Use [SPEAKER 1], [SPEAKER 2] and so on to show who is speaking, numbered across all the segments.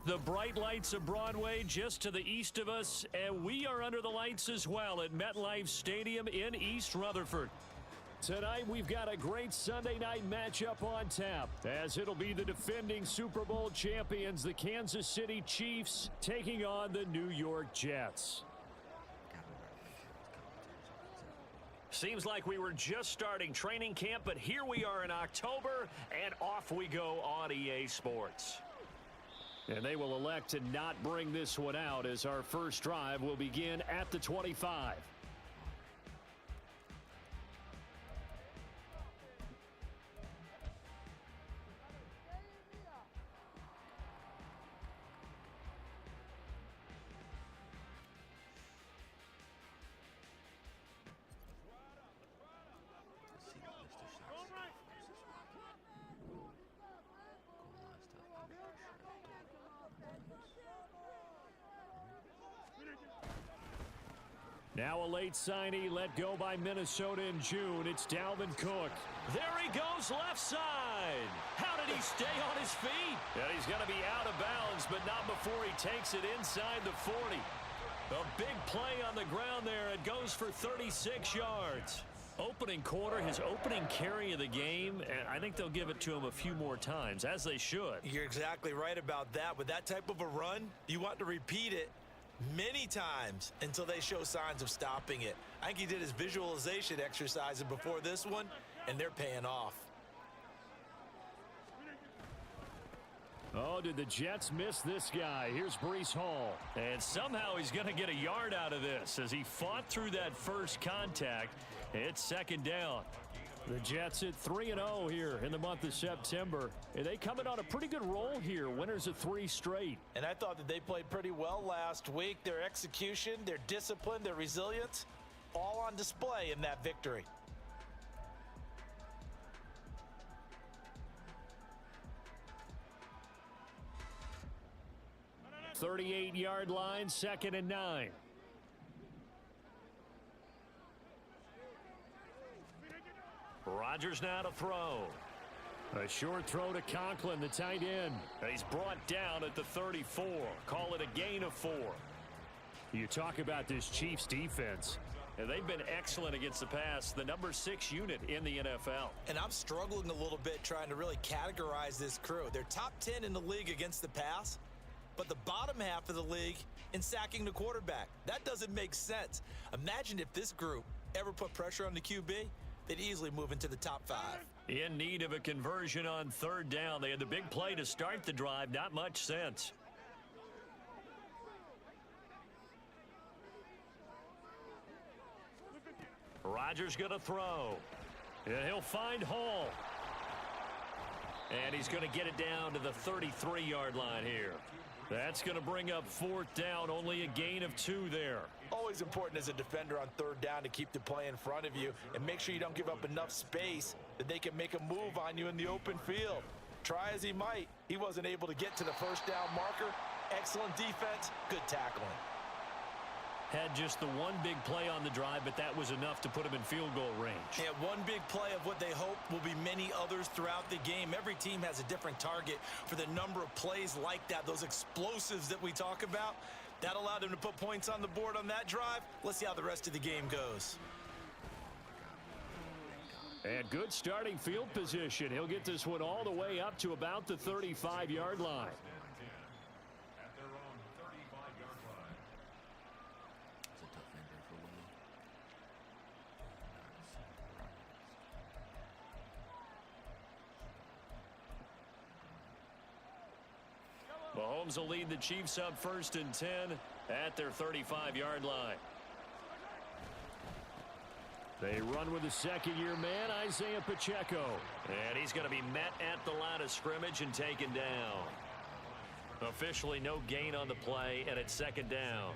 [SPEAKER 1] The bright lights of Broadway just to the east of us, and we are under the lights as well at MetLife Stadium in East Rutherford. Tonight, we've got a great Sunday night matchup on tap, as it'll be the defending Super Bowl champions, the Kansas City Chiefs, taking on the New York Jets. Seems like we were just starting training camp, but here we are in October, and off we go on EA Sports. And they will elect to not bring this one out, as our first drive will begin at the 25. Now a late signee let go by Minnesota in June. It's Dalvin Cook. There he goes left side. How did he stay on his feet? And he's going to be out of bounds, but not before he takes it inside the 40. A big play on the ground there. It goes for 36 yards. Opening quarter, his opening carry of the game, and I think they'll give it to him a few more times, as they should.
[SPEAKER 2] You're exactly right about that. With that type of a run, you want to repeat it many times until they show signs of stopping it. I think he did his visualization exercises before this one, and they're paying off.
[SPEAKER 1] Oh, did the Jets miss this guy? Here's Breece Hall. And somehow he's going to get a yard out of this as he fought through that first contact. It's second down. The Jets at 3-0 here in the month of September. And they coming on a pretty good roll here. Winners of 3 straight.
[SPEAKER 2] And I thought that they played pretty well last week. Their execution, their discipline, their resilience, all on display in that victory.
[SPEAKER 1] .38-yard line, 2nd and 9. Rodgers now to throw. A short throw to Conklin, the tight end. And he's brought down at the 34. Call it a gain of 4. You talk about this Chiefs defense. And they've been excellent against the pass, the number 6 unit in the NFL.
[SPEAKER 2] And I'm struggling a little bit trying to really categorize this crew. They're top 10 in the league against the pass, but the bottom half of the league in sacking the quarterback. That doesn't make sense. Imagine if this group ever put pressure on the QB, they'd easily move into the top 5.
[SPEAKER 1] In need of a conversion on 3rd down. They had the big play to start the drive. Not much sense. Rodgers going to throw. And he'll find Hall. And he's going to get it down to the 33-yard line here. That's going to bring up 4th down, only a gain of 2 there.
[SPEAKER 2] Always important as a defender on 3rd down to keep the play in front of you and make sure you don't give up enough space that they can make a move on you in the open field. Try as he might, he wasn't able to get to the 1st down marker. Excellent defense, good tackling.
[SPEAKER 1] Had just the one big play on the drive, but that was enough to put him in field goal range.
[SPEAKER 2] Yeah, one big play of what they hope will be many others throughout the game. Every team has a different target for the number of plays like that, those explosives that we talk about. That allowed them to put points on the board on that drive. Let's see how the rest of the game goes.
[SPEAKER 1] And good starting field position. He'll get this one all the way up to about the 35-yard line. Mahomes will lead the Chiefs up 1st and 10 at their 35-yard line. They run with the 2nd-year man, Isaiah Pacheco. And he's going to be met at the line of scrimmage and taken down. Officially no gain on the play, and it's 2nd down.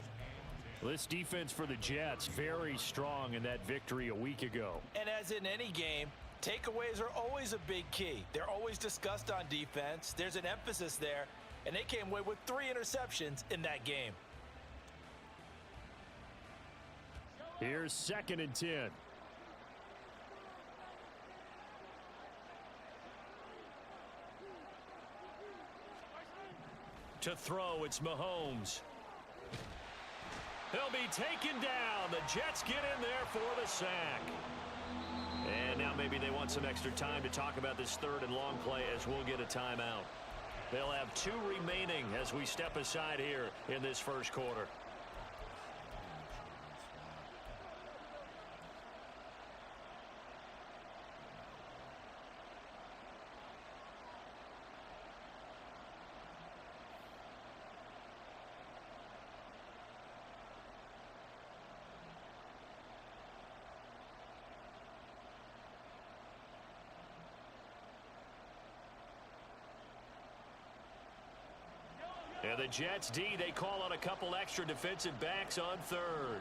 [SPEAKER 1] This defense for the Jets, very strong in that victory a week ago.
[SPEAKER 2] And as in any game, takeaways are always a big key. They're always discussed on defense. There's an emphasis there. And they came away with 3 interceptions in that game.
[SPEAKER 1] Here's 2nd and 10. To throw, it's Mahomes. He'll be taken down. The Jets get in there for the sack. And now maybe they want some extra time to talk about this third and long play as we'll get a timeout. They'll have 2 remaining as we step aside here in this first quarter. And the Jets D, they call on a couple extra defensive backs on third.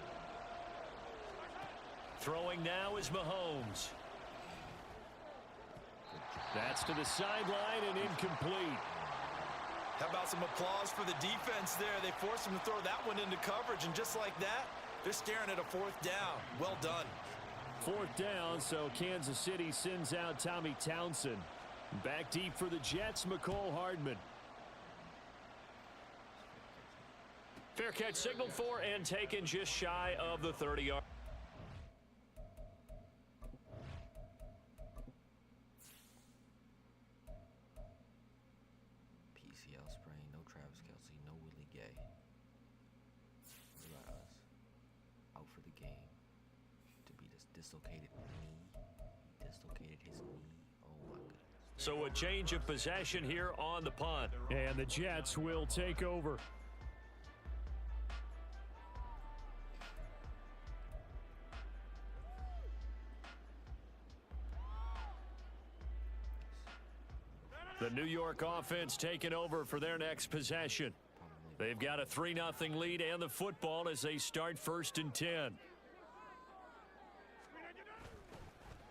[SPEAKER 1] Throwing now is Mahomes. That's to the sideline and incomplete.
[SPEAKER 2] How about some applause for the defense there? They forced him to throw that one into coverage, and just like that, they're staring at a 4th down. Well done.
[SPEAKER 1] 4th down, so Kansas City sends out Tommy Townsend. Back deep for the Jets, McCole Hardman. Fair catch signaled for and taken just shy of the 30-yard.
[SPEAKER 3] PCL sprain, no Travis Kelce, no Willie Gay. What about us? Out for the game. To be this dislocated knee. He dislocated his knee. Oh my goodness.
[SPEAKER 1] So a change of possession here on the punt. And the Jets will take over. The New York offense taking over for their next possession. They've got a 3-0 lead and the football as they start 1st and 10.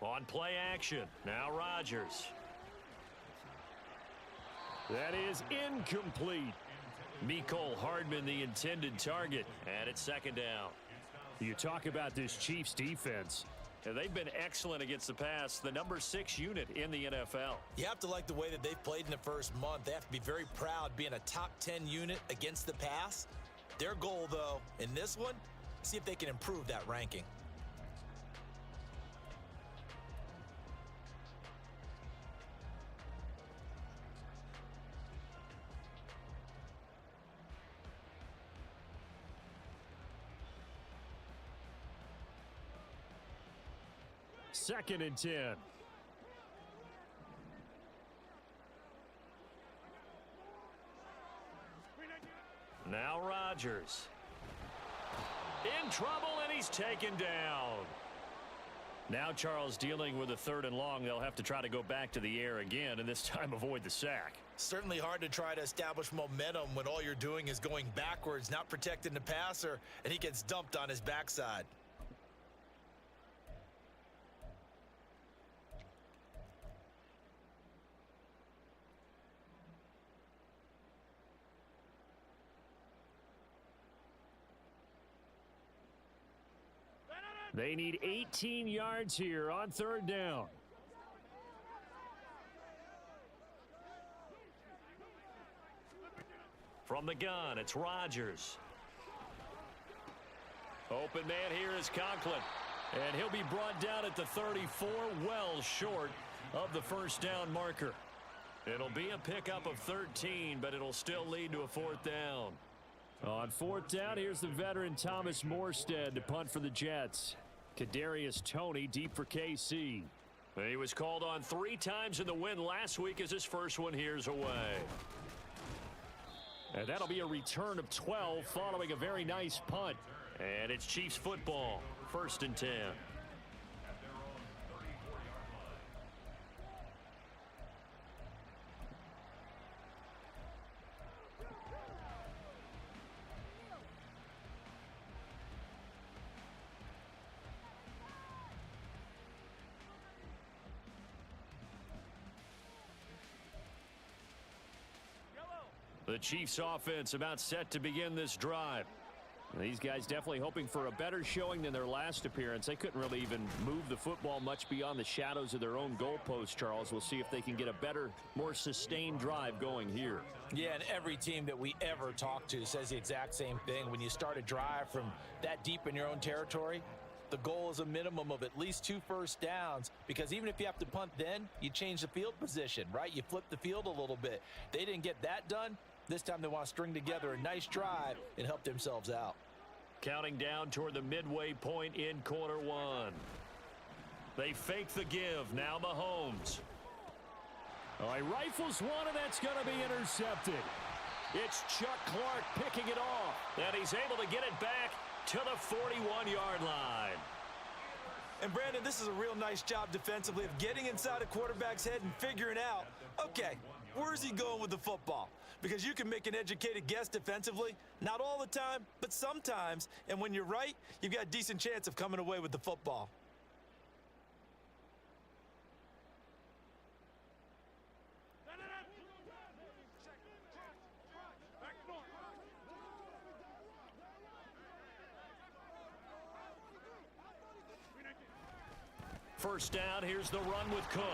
[SPEAKER 1] On play action, now Rodgers. That is incomplete. McCole Hardman, the intended target, and it's 2nd down. You talk about this Chiefs defense. They've been excellent against the pass, the number 6 unit in the NFL.
[SPEAKER 2] You have to like the way that they've played in the first month. They have to be very proud being a top 10 unit against the pass. Their goal, though, in this one, see if they can improve that ranking.
[SPEAKER 1] Second and 10. Now Rodgers. In trouble, and he's taken down. Now Charles dealing with a 3rd and long. They'll have to try to go back to the air again, and this time avoid the sack.
[SPEAKER 2] Certainly hard to try to establish momentum when all you're doing is going backwards, not protecting the passer, and he gets dumped on his backside.
[SPEAKER 1] They need 18 yards here on 3rd down. From the gun, it's Rodgers. Open man here is Conklin. And he'll be brought down at the 34, well short of the 1st down marker. It'll be a pickup of 13, but it'll still lead to a 4th down. On 4th down, here's the veteran Thomas Morstead to punt for the Jets. Kadarius Toney deep for KC. He was called on 3 times in the win last week as his first one here's away. And that'll be a return of 12 following a very nice punt. And it's Chiefs football, 1st and 10. The Chiefs offense about set to begin this drive. These guys definitely hoping for a better showing than their last appearance. They couldn't really even move the football much beyond the shadows of their own goalpost, Charles. We'll see if they can get a better, more sustained drive going here.
[SPEAKER 2] Yeah, and every team that we ever talk to says the exact same thing. When you start a drive from that deep in your own territory, the goal is a minimum of at least 2 first downs, because even if you have to punt then, you change the field position, right? You flip the field a little bit. They didn't get that done. This time they want to string together a nice drive and help themselves out.
[SPEAKER 1] Counting down toward the midway point in quarter one. They fake the give. Now Mahomes. Oh, he rifles one, and that's going to be intercepted. It's Chuck Clark picking it off. And he's able to get it back to the 41-yard line.
[SPEAKER 2] And Brandon, this is a real nice job defensively of getting inside a quarterback's head and figuring out, okay, where's he going with the football? Because you can make an educated guess defensively, not all the time, but sometimes. And when you're right, you've got a decent chance of coming away with the football.
[SPEAKER 1] First down, here's the run with Cook.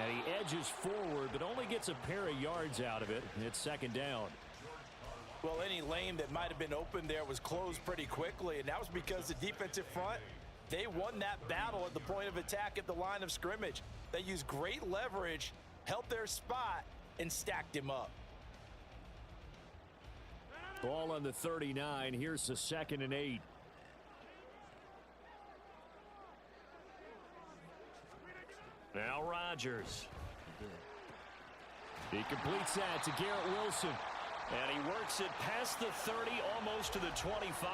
[SPEAKER 1] And he edges forward, but only gets a pair of yards out of it. It's second down.
[SPEAKER 2] Well, any lane that might have been open there was closed pretty quickly, and that was because the defensive front, they won that battle at the point of attack at the line of scrimmage. They used great leverage, held their spot, and stacked him up.
[SPEAKER 1] Ball on the 39. Here's the 2nd and 8. Now Rodgers. He completes that to Garrett Wilson. And he works it past the 30, almost to the 25.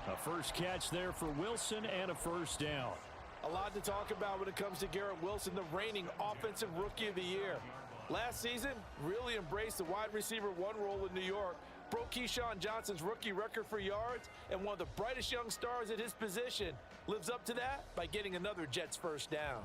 [SPEAKER 1] A first catch there for Wilson and a first down.
[SPEAKER 2] A lot to talk about when it comes to Garrett Wilson, the reigning offensive rookie of the year. Last season, really embraced the wide receiver 1 role in New York. Broke Keyshawn Johnson's rookie record for yards, and one of the brightest young stars at his position lives up to that by getting another Jets first down.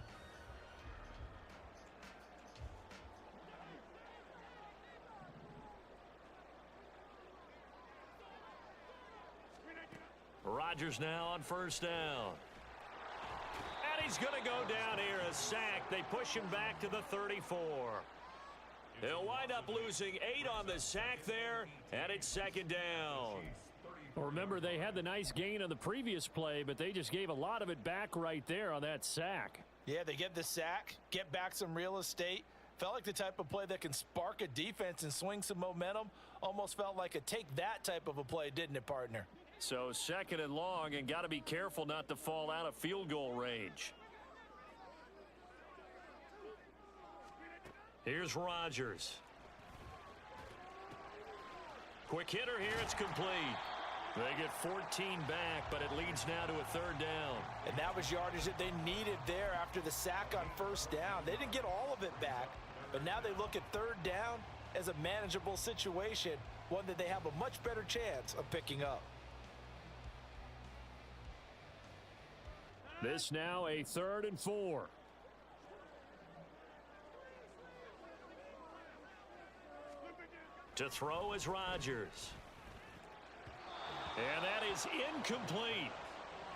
[SPEAKER 1] Rodgers now on first down. And he's going to go down here, a sack. They push him back to the 34. He'll wind up losing 8 on the sack there, and it's second down. Well, remember, they had the nice gain on the previous play, but they just gave a lot of it back right there on that sack.
[SPEAKER 2] Yeah, they get the sack, get back some real estate. Felt like the type of play that can spark a defense and swing some momentum. Almost felt like a take-that type of a play, didn't it, partner?
[SPEAKER 1] So 2nd and long, and got to be careful not to fall out of field goal range. Here's Rodgers. Quick hitter here, it's complete. They get 14 back, but it leads now to a 3rd down.
[SPEAKER 2] And that was yardage that they needed there after the sack on first down. They didn't get all of it back, but now they look at 3rd down as a manageable situation, one that they have a much better chance of picking up.
[SPEAKER 1] This now a 3rd and 4. To throw is Rodgers. And that is incomplete.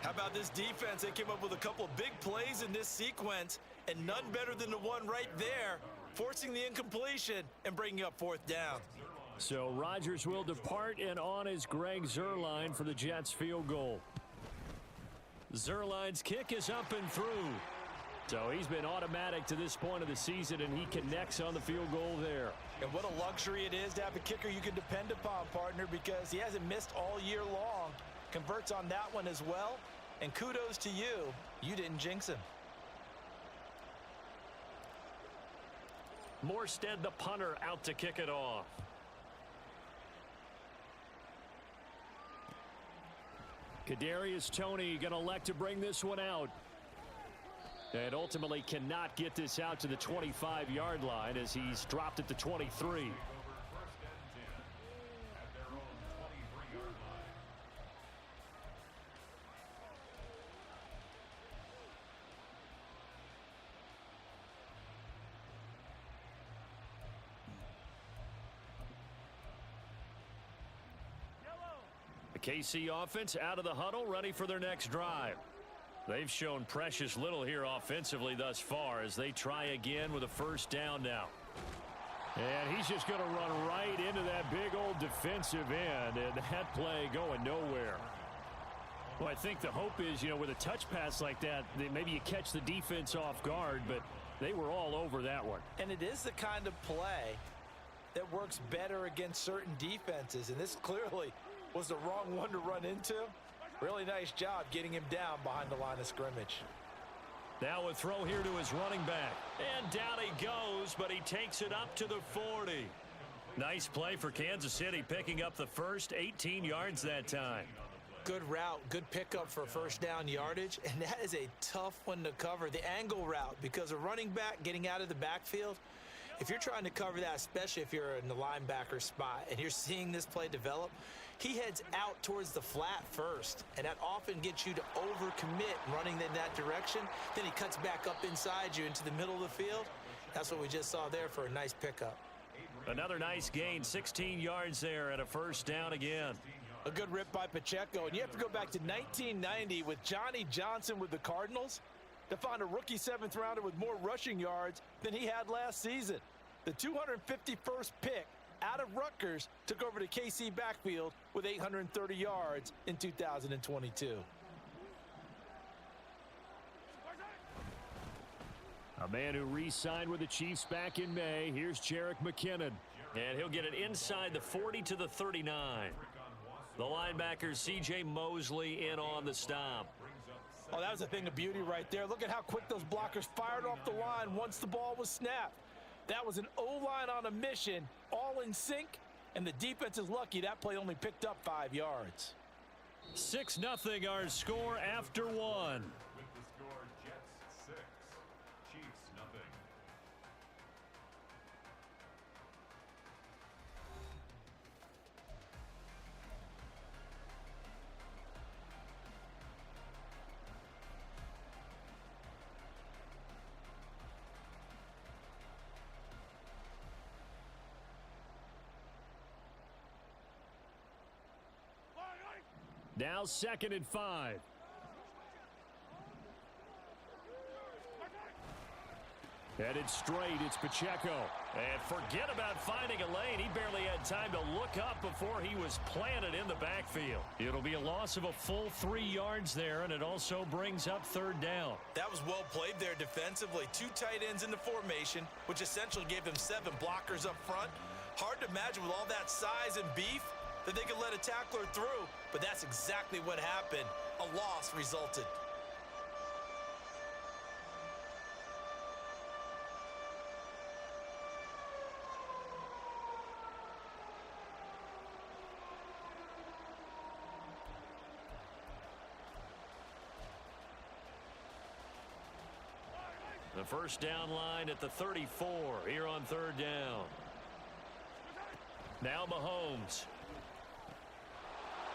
[SPEAKER 2] How about this defense? They came up with a couple of big plays in this sequence, and none better than the one right there, forcing the incompletion and bringing up 4th down.
[SPEAKER 1] So Rodgers will depart, and on is Greg Zuerlein for the Jets field goal. Zuerlein's kick is up and through. So he's been automatic to this point of the season, and he connects on the field goal there.
[SPEAKER 2] And what a luxury it is to have a kicker you can depend upon, partner, because he hasn't missed all year long. Converts on that one as well. And kudos to you. You didn't jinx him.
[SPEAKER 1] Morstead, the punter, out to kick it off. Kadarius Toney going to elect to bring this one out. And ultimately cannot get this out to the 25-yard line as he's dropped at the 23. The KC offense out of the huddle, ready for their next drive. They've shown precious little here offensively thus far as they try again with a first down now. And he's just going to run right into that big old defensive end, and that play going nowhere. Well, I think the hope is, with a touch pass like that, maybe you catch the defense off guard, but they were all over that one.
[SPEAKER 2] And it is the kind of play that works better against certain defenses, and this clearly was the wrong one to run into. Really nice job getting him down behind the line of scrimmage.
[SPEAKER 1] Now a throw here to his running back. And down he goes, but he takes it up to the 40. Nice play for Kansas City, picking up the first 18 yards that time.
[SPEAKER 2] Good route, good pickup for first down yardage, and that is a tough one to cover, the angle route, because a running back getting out of the backfield, if you're trying to cover that, especially if you're in the linebacker spot and you're seeing this play develop, he heads out towards the flat first, and that often gets you to overcommit running in that direction. Then he cuts back up inside you into the middle of the field. That's what we just saw there for a nice pickup.
[SPEAKER 1] Another nice gain, 16 yards there and a first down again.
[SPEAKER 2] A good rip by Pacheco, and you have to go back to 1990 with Johnny Johnson with the Cardinals to find a rookie seventh rounder with more rushing yards than he had last season. The 251st pick out of Rutgers took over the KC backfield with 830 yards in 2022.
[SPEAKER 1] A man who re-signed with the Chiefs back in May. Here's Jerick McKinnon. And he'll get it inside the 40 to the 39. The linebacker C.J. Mosley in on the stop.
[SPEAKER 2] Oh, that was a thing of beauty right there. Look at how quick those blockers fired off the line once the ball was snapped. That was an O-line on a mission, all in sync, and the defense is lucky that play only picked up 5 yards.
[SPEAKER 1] 6-0 our score after one.
[SPEAKER 4] With the score, Jets 6, Chiefs 0.
[SPEAKER 1] Now 2nd and 5. Headed straight, it's Pacheco. And forget about finding a lane. He barely had time to look up before he was planted in the backfield. It'll be a loss of a full 3 yards there, and it also brings up 3rd down.
[SPEAKER 2] That was well played there defensively. 2 tight ends in the formation, which essentially gave them 7 blockers up front. Hard to imagine with all that size and beef that they could let a tackler through, but that's exactly what happened. A loss resulted.
[SPEAKER 1] The first down line at the 34 here on 3rd down. Now Mahomes.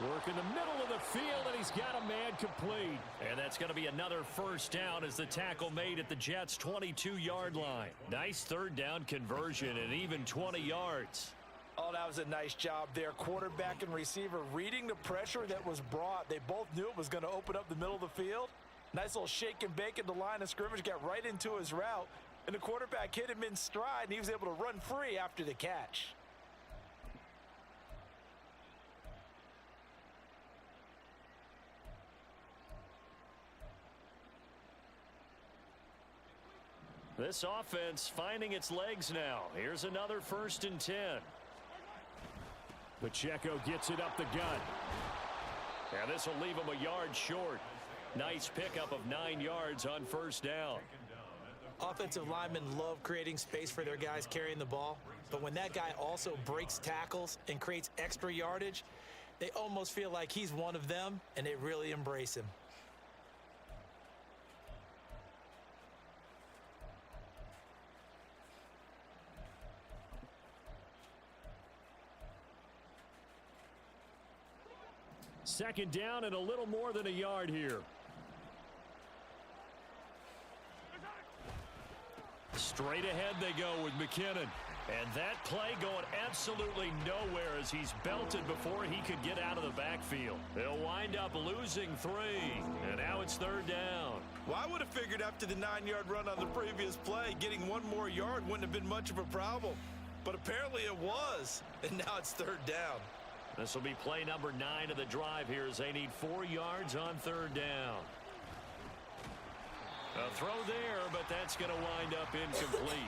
[SPEAKER 1] Work in the middle of the field, and he's got a man complete. And that's going to be another first down as the tackle made at the Jets' 22-yard line. Nice 3rd down conversion and even 20 yards.
[SPEAKER 2] Oh, that was a nice job there. Quarterback and receiver reading the pressure that was brought. They both knew it was going to open up the middle of the field. Nice little shake and bake at the line of scrimmage, got right into his route. And the quarterback hit him in stride, and he was able to run free after the catch.
[SPEAKER 1] This offense finding its legs now. Here's another 1st and 10. Pacheco gets it up the gut. And this will leave him a yard short. Nice pickup of 9 yards on 1st down.
[SPEAKER 2] Offensive linemen love creating space for their guys carrying the ball. But when that guy also breaks tackles and creates extra yardage, they almost feel like he's one of them, and they really embrace him.
[SPEAKER 1] Second down and a little more than a yard here. Straight ahead they go with McKinnon. And that play going absolutely nowhere as he's belted before he could get out of the backfield. They'll wind up losing 3, and now it's 3rd down.
[SPEAKER 2] Well, I would have figured after the 9-yard run on the previous play, getting 1 more yard wouldn't have been much of a problem. But apparently it was, and now it's 3rd down.
[SPEAKER 1] This will be play number 9 of the drive here as they need 4 yards on 3rd down. A throw there, but that's going to wind up incomplete.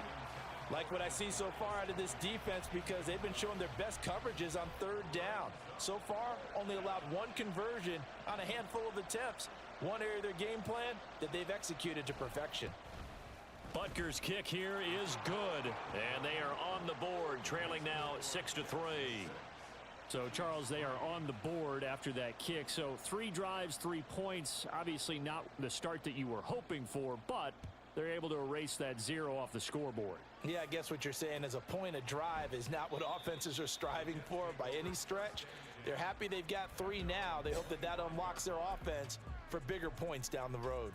[SPEAKER 2] Like what I see so far out of this defense because they've been showing their best coverages on 3rd down. So far, only allowed 1 conversion on a handful of attempts. One area of their game plan that they've executed to perfection.
[SPEAKER 1] Butker's kick here is good, and they are on the board, trailing now 6-3. So, Charles, they are on the board after that kick. So, 3 drives, 3 points. Obviously not the start that you were hoping for, but they're able to erase that 0 off the scoreboard.
[SPEAKER 2] Yeah, I guess what you're saying is a point a drive is not what offenses are striving for by any stretch. They're happy they've got 3 now. They hope that that unlocks their offense for bigger points down the road.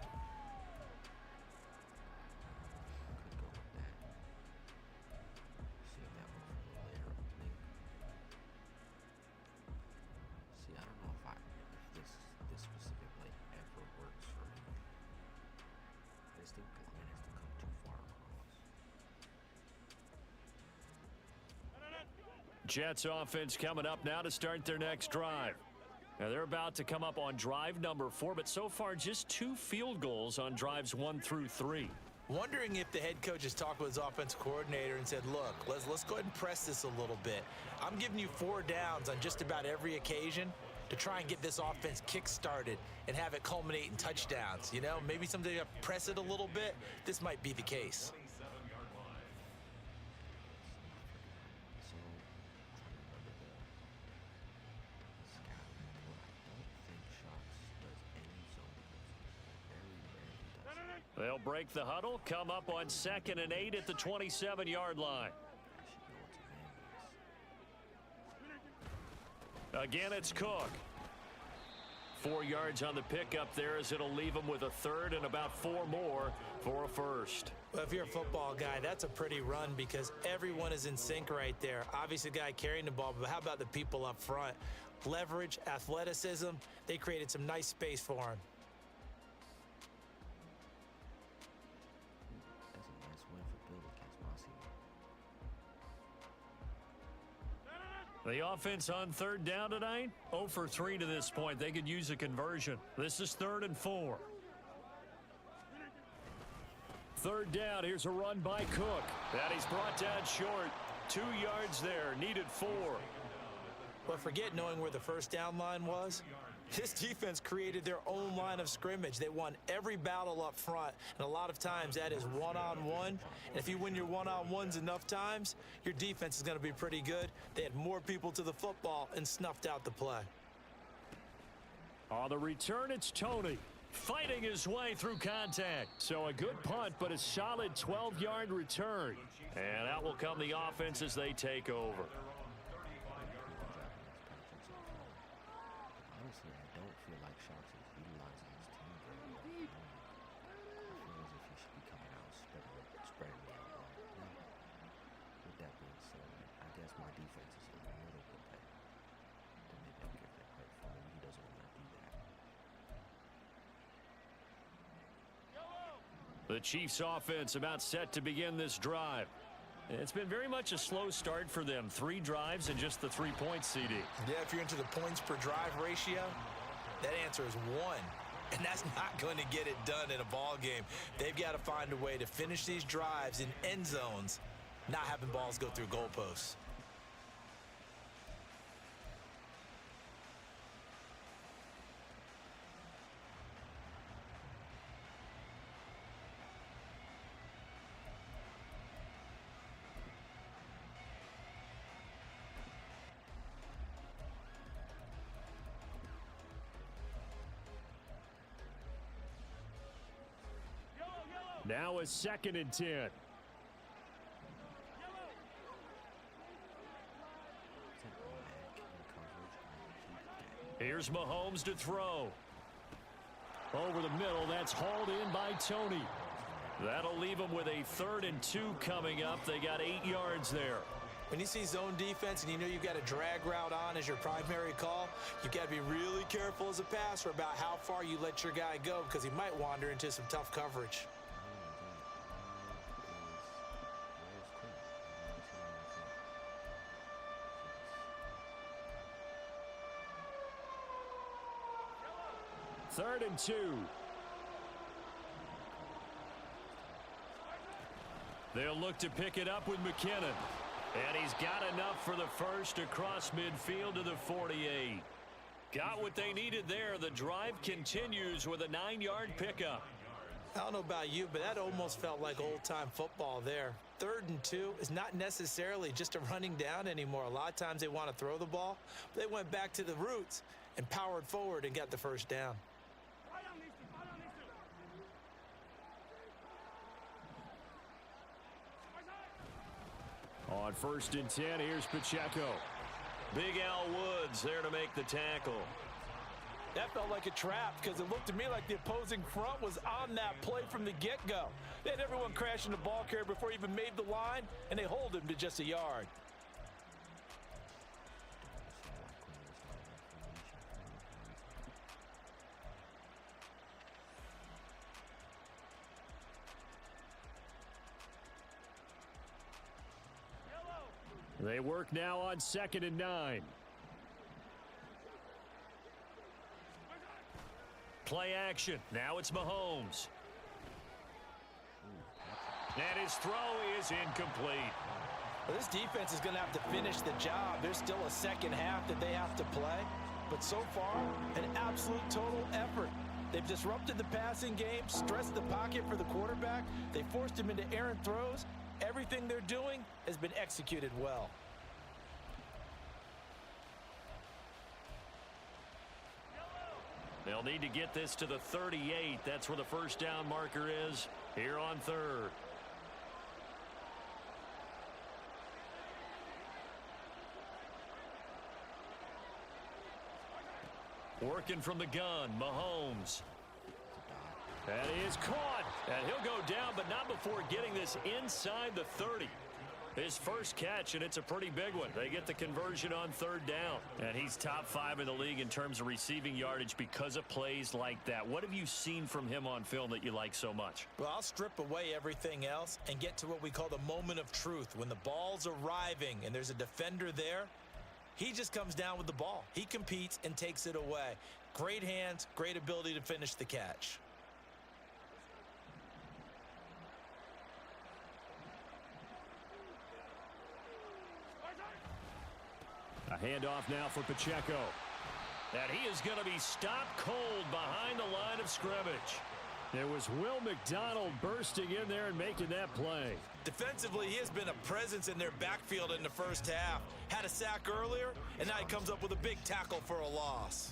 [SPEAKER 1] Jets offense coming up now to start their next drive. Now they're about to come up on drive number 4, but so far just 2 field goals on drives 1 through 3.
[SPEAKER 2] Wondering if the head coach has talked with his offense coordinator and said, look, let's go ahead and press this a little bit. I'm giving you 4 downs on just about every occasion to try and get this offense kick-started and have it culminate in touchdowns. You know, maybe someday you press it a little bit. This might be the case.
[SPEAKER 1] They'll break the huddle, come up on 2nd and 8 at the 27-yard line. Again, it's Cook. 4 yards on the pickup there as it'll leave him with a 3rd and about 4 more for a 1st.
[SPEAKER 2] Well, if you're a football guy, that's a pretty run because everyone is in sync right there. Obviously, the guy carrying the ball, but how about the people up front? Leverage, athleticism, they created some nice space for him.
[SPEAKER 1] The offense on 3rd down tonight, 0 for 3 to this point. They could use a conversion. This is 3rd and 4. 3rd down, here's a run by Cook. And he's brought down short. 2 yards there, needed 4.
[SPEAKER 2] But forget knowing where the first down line was. This defense created their own line of scrimmage. They won every battle up front, and a lot of times that is one-on-one. And if you win your one-on-ones enough times, your defense is going to be pretty good. They had more people to the football and snuffed out the play.
[SPEAKER 1] On the return, it's Tony fighting his way through contact. So a good punt, but a solid 12-yard return. And out will come the offense as they take over. The Chiefs offense about set to begin this drive. It's been very much a slow start for them. 3 drives and just the 3 points, CD.
[SPEAKER 2] Yeah, if you're into the points per drive ratio, that answer is 1. And that's not going to get it done in a ball game. They've got to find a way to finish these drives in end zones, not having balls go through goalposts.
[SPEAKER 1] Now a 2nd and 10. Here's Mahomes to throw. Over the middle, that's hauled in by Tony. That'll leave them with a 3rd and 2 coming up. They got 8 yards there.
[SPEAKER 2] When you see zone defense and you know you've got a drag route on as your primary call, you've got to be really careful as a passer about how far you let your guy go because he might wander into some tough coverage.
[SPEAKER 1] Third and 2. They'll look to pick it up with McKinnon. And he's got enough for the first across midfield to the 48. Got what they needed there. The drive continues with a 9-yard pickup.
[SPEAKER 2] I don't know about you, but that almost felt like old-time football there. 3rd and 2 is not necessarily just a running down anymore. A lot of times they want to throw the ball. But they went back to the roots and powered forward and got the first down.
[SPEAKER 1] On 1st and 10, here's Pacheco. Big Al Woods there to make the tackle.
[SPEAKER 2] That felt like a trap because it looked to me like the opposing front was on that play from the get-go. They had everyone crashing the ball carrier before he even made the line, and they hold him to just a yard.
[SPEAKER 1] They work now on 2nd and 9. Play action. Now it's Mahomes. And his throw is incomplete.
[SPEAKER 2] Well, this defense is going to have to finish the job. There's still a second half that they have to play. But so far, an absolute total effort. They've disrupted the passing game, stressed the pocket for the quarterback. They forced him into errant throws. Everything they're doing has been executed well.
[SPEAKER 1] They'll need to get this to the 38. That's where the first down marker is here on 3rd. Working from the gun, Mahomes. That is caught. And he'll go down, but not before getting this inside the 30. His first catch, and it's a pretty big one. They get the conversion on 3rd down. And he's top 5 in the league in terms of receiving yardage because of plays like that. What have you seen from him on film that you like so much?
[SPEAKER 2] Well, I'll strip away everything else and get to what we call the moment of truth. When the ball's arriving and there's a defender there, he just comes down with the ball. He competes and takes it away. Great hands, great ability to finish the catch.
[SPEAKER 1] A handoff now for Pacheco. And he is going to be stopped cold behind the line of scrimmage. There was Will McDonald bursting in there and making that play.
[SPEAKER 2] Defensively, he has been a presence in their backfield in the first half. Had a sack earlier, and now he comes up with a big tackle for a loss.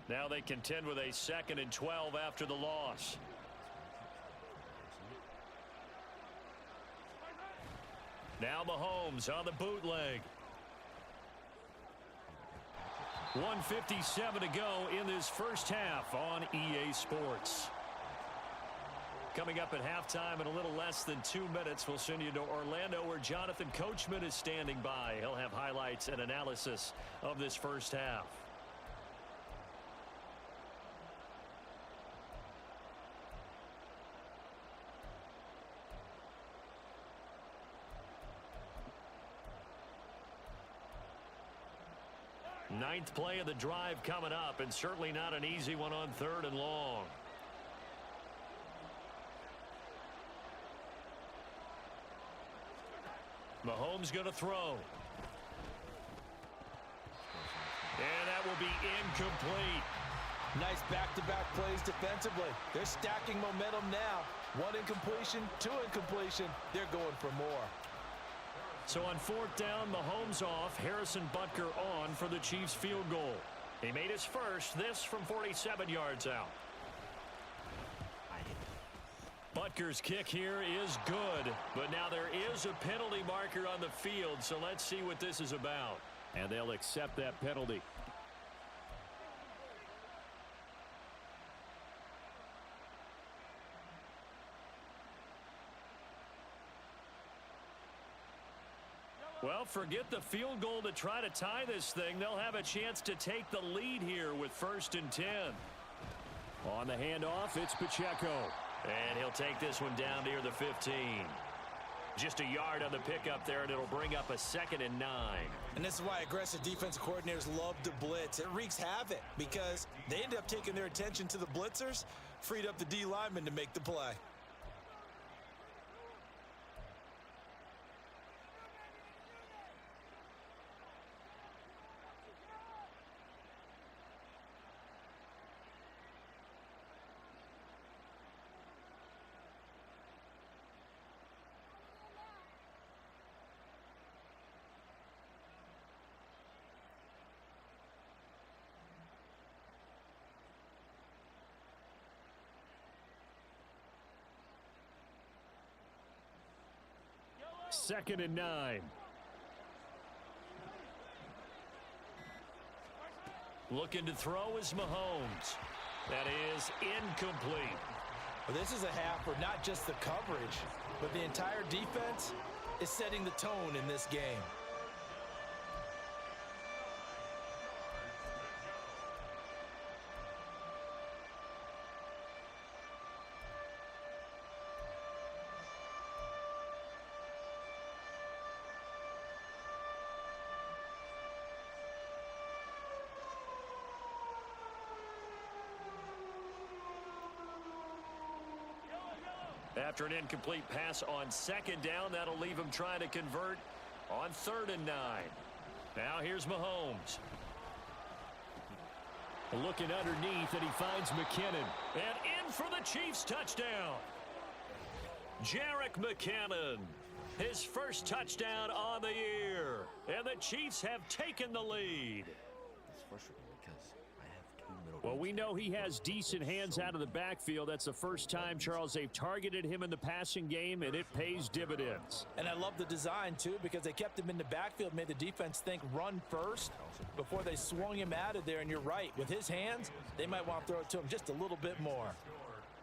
[SPEAKER 1] Now they contend with a 2nd and 12 after the loss. Now Mahomes on the bootleg. 1:57 to go in this first half on EA Sports. Coming up at halftime in a little less than 2 minutes, we'll send you to Orlando where Jonathan Coachman is standing by. He'll have highlights and analysis of this first half. Ninth play of the drive coming up, and certainly not an easy one on 3rd and long. Mahomes going to throw. And that will be incomplete.
[SPEAKER 2] Nice back-to-back plays defensively. They're stacking momentum now. 1 incompletion, 2 incompletion. They're going for more.
[SPEAKER 1] So on 4th down, Mahomes off, Harrison Butker on for the Chiefs field goal. He made his first, this from 47 yards out. Butker's kick here is good, but now there is a penalty marker on the field, so let's see what this is about. And they'll accept that penalty. Well, forget the field goal to try to tie this thing. They'll have a chance to take the lead here with 1st and 10. On the handoff, it's Pacheco. And he'll take this one down near the 15. Just a yard on the pickup there, and it'll bring up a 2nd and 9.
[SPEAKER 2] And this is why aggressive defensive coordinators love to blitz. It wreaks havoc because they end up taking their attention to the blitzers, freed up the D lineman to make the play.
[SPEAKER 1] Second and 9. Looking to throw is Mahomes. That is incomplete.
[SPEAKER 2] Well, this is a half where not just the coverage, but the entire defense is setting the tone in this game.
[SPEAKER 1] After an incomplete pass on 2nd down, that'll leave him trying to convert on 3rd and 9. Now here's Mahomes. Looking underneath, and he finds McKinnon. And in for the Chiefs touchdown. Jerick McKinnon, his first touchdown on the year. And the Chiefs have taken the lead.
[SPEAKER 3] It's frustrating because I have 2 middle.
[SPEAKER 1] Well, we know he has decent hands out of the backfield. That's the first time, Charles, they've targeted him in the passing game, and it pays dividends.
[SPEAKER 2] And I love the design, too, because they kept him in the backfield, made the defense think run first before they swung him out of there. And you're right, with his hands, they might want to throw it to him just a little bit more.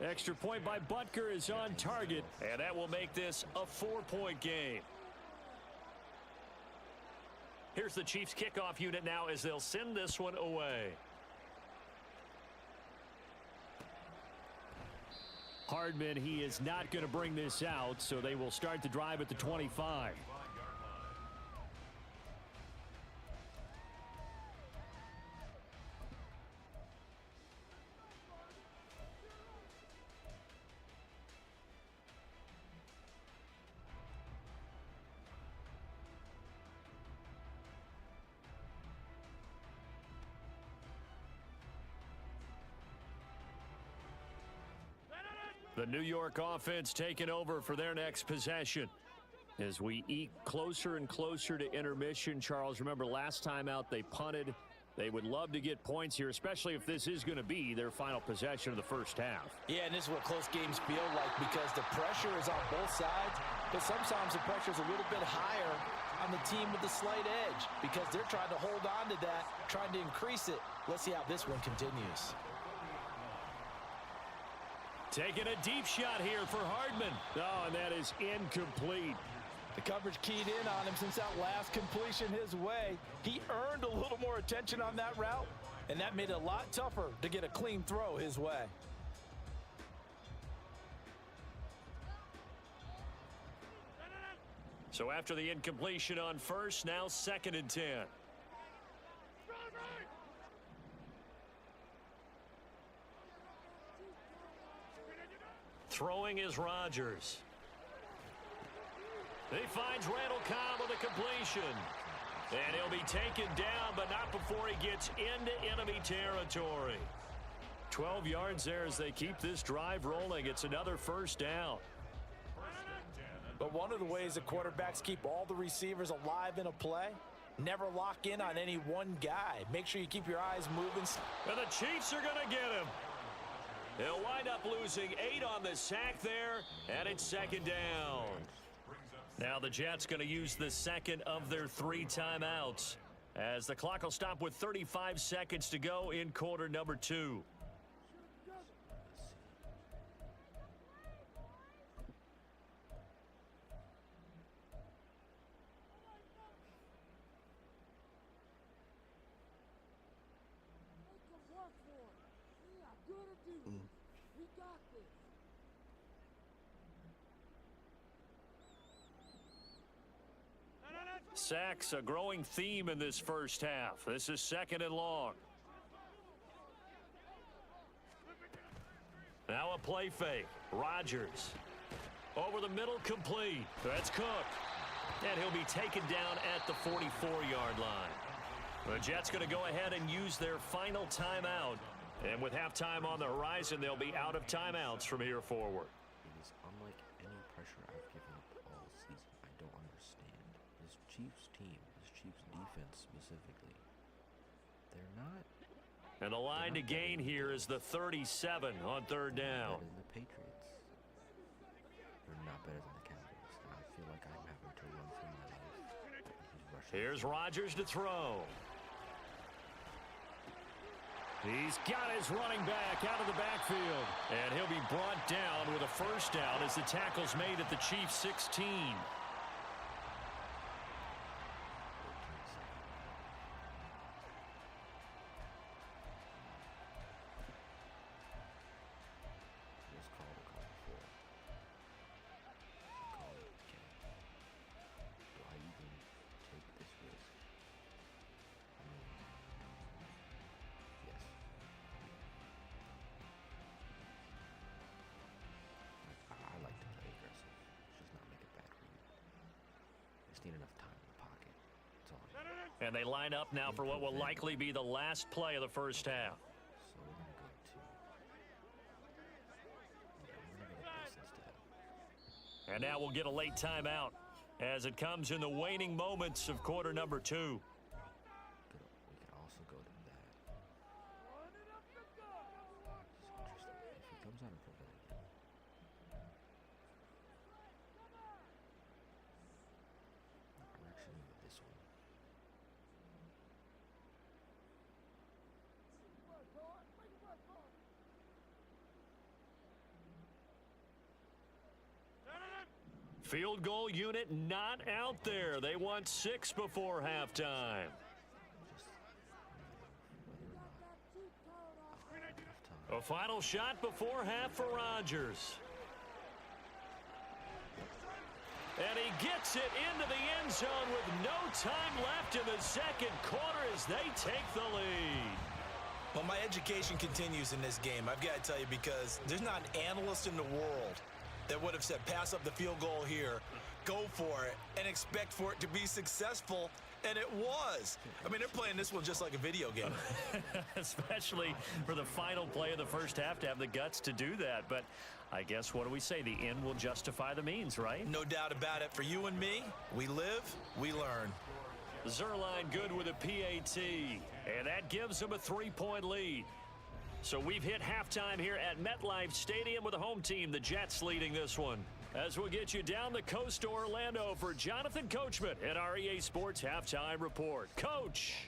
[SPEAKER 1] Extra point by Butker is on target, and that will make this a 4-point game. Here's the Chiefs kickoff unit now as they'll send this one away. Hardman, he is not going to bring this out, so they will start the drive at the 25. The New York offense taking over for their next possession. As we eke closer and closer to intermission, Charles, remember last time out they punted. They would love to get points here, especially if this is going to be their final possession of the first half.
[SPEAKER 2] Yeah, and this is what close games feel like because the pressure is on both sides, but sometimes the pressure is a little bit higher on the team with the slight edge because they're trying to hold on to that, trying to increase it. Let's see how this one continues.
[SPEAKER 1] Taking a deep shot here for Hardman. Oh, and that is incomplete.
[SPEAKER 2] The coverage keyed in on him since that last completion his way. He earned a little more attention on that route, and that made it a lot tougher to get a clean throw his way.
[SPEAKER 1] So after the incompletion on first, now 2nd and 10. Throwing is Rodgers. He finds Randall Cobb with a completion. And he'll be taken down, but not before he gets into enemy territory. 12 yards there as they keep this drive rolling. It's another first down.
[SPEAKER 2] But one of the ways the quarterbacks keep all the receivers alive in a play, never lock in on any one guy. Make sure you keep your eyes moving.
[SPEAKER 1] And the Chiefs are going to get him. They'll wind up losing 8 on the sack there, and it's 2nd down. Now the Jets going to use the second of their 3 timeouts. as the clock will stop with 35 seconds to go in quarter number 2. Sacks, a growing theme in this first half. This is 2nd and long. Now a play fake. Rodgers. Over the middle, complete. That's Cook. And he'll be taken down at the 44-yard line. The Jets going to go ahead and use their final timeout. And with halftime on the horizon, they'll be out of timeouts from here forward.
[SPEAKER 3] It is unlike any pressure I've given up all season. I don't understand. This Chiefs team, this Chiefs defense specifically, they're not.
[SPEAKER 1] And the line to gain here is the 37 on 3rd down.
[SPEAKER 3] Better than the Patriots. They're not better than the Cowboys. And I feel like I'm having to run for my life. He's rushing.
[SPEAKER 1] Here's Rodgers to throw. He's got his running back out of the backfield. And he'll be brought down with a first down as the tackle's made at the Chiefs' 16.
[SPEAKER 3] Need enough time in the pocket. That's all.
[SPEAKER 1] And they line up now for what will likely be the last play of the first half.
[SPEAKER 3] So we're going to go this instead.
[SPEAKER 1] And now we'll get a late timeout as it comes in the waning moments of quarter number 2.
[SPEAKER 3] We could also go to that. It's interesting. If he comes out of pavilion. This one.
[SPEAKER 1] Field goal unit not out there. They want 6 before halftime. A final shot before half for Rodgers. And he gets it into the end zone with no time left in the second quarter as they take the lead.
[SPEAKER 2] Well, my education continues in this game, I've got to tell you, because there's not an analyst in the world that would have said pass up the field goal here, go for it, and expect for it to be successful. And it was. I mean, they're playing this one just like a video game.
[SPEAKER 1] Especially for the final play of the first half to have the guts to do that. But I guess, what do we say? The end will justify the means, right?
[SPEAKER 2] No doubt about it. For you and me, we live, we learn.
[SPEAKER 1] Zerline good with a PAT. And that gives them a 3-point lead. So we've hit halftime here at MetLife Stadium with the home team, the Jets, leading this one. As we'll get you down the coast to Orlando for Jonathan Coachman at our EA Sports Halftime Report. Coach.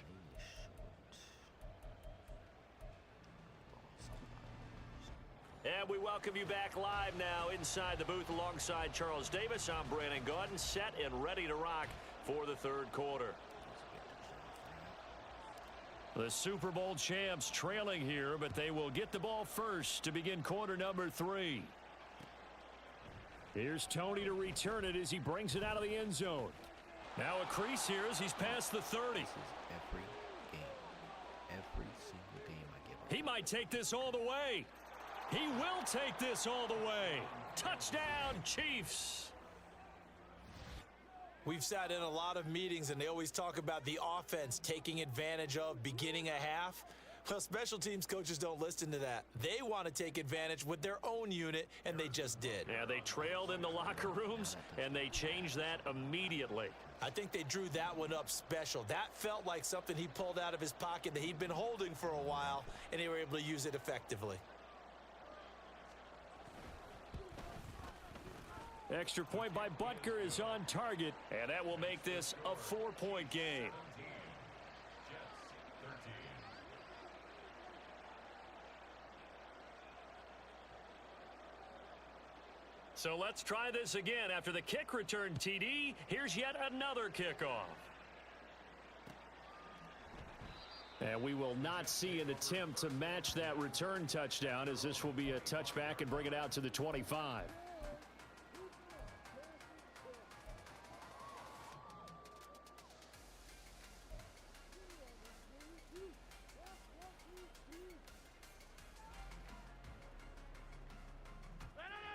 [SPEAKER 1] And we welcome you back live now inside the booth alongside Charles Davis. I'm Brandon Gaudin, set and ready to rock for the third quarter. The Super Bowl champs trailing here, but they will get the ball first to begin quarter number 3. Here's Tony to return it as he brings it out of the end zone. Now a crease here as he's past the 30.
[SPEAKER 3] This is every game. Every single game I give up.
[SPEAKER 1] He might take this all the way. He will take this all the way. Touchdown, Chiefs.
[SPEAKER 2] We've sat in a lot of meetings, and they always talk about the offense taking advantage of beginning a half. Well, special teams coaches don't listen to that. They want to take advantage with their own unit, and they just did.
[SPEAKER 1] Yeah, they trailed in the locker rooms, and they changed that immediately.
[SPEAKER 2] I think they drew that one up special. That felt like something he pulled out of his pocket that he'd been holding for a while, and they were able to use it effectively.
[SPEAKER 1] Extra point by Butker is on target, and that will make this a 4-point game. So let's try this again. After the kick return TD, here's yet another kickoff. And we will not see an attempt to match that return touchdown, as this will be a touchback and bring it out to the 25.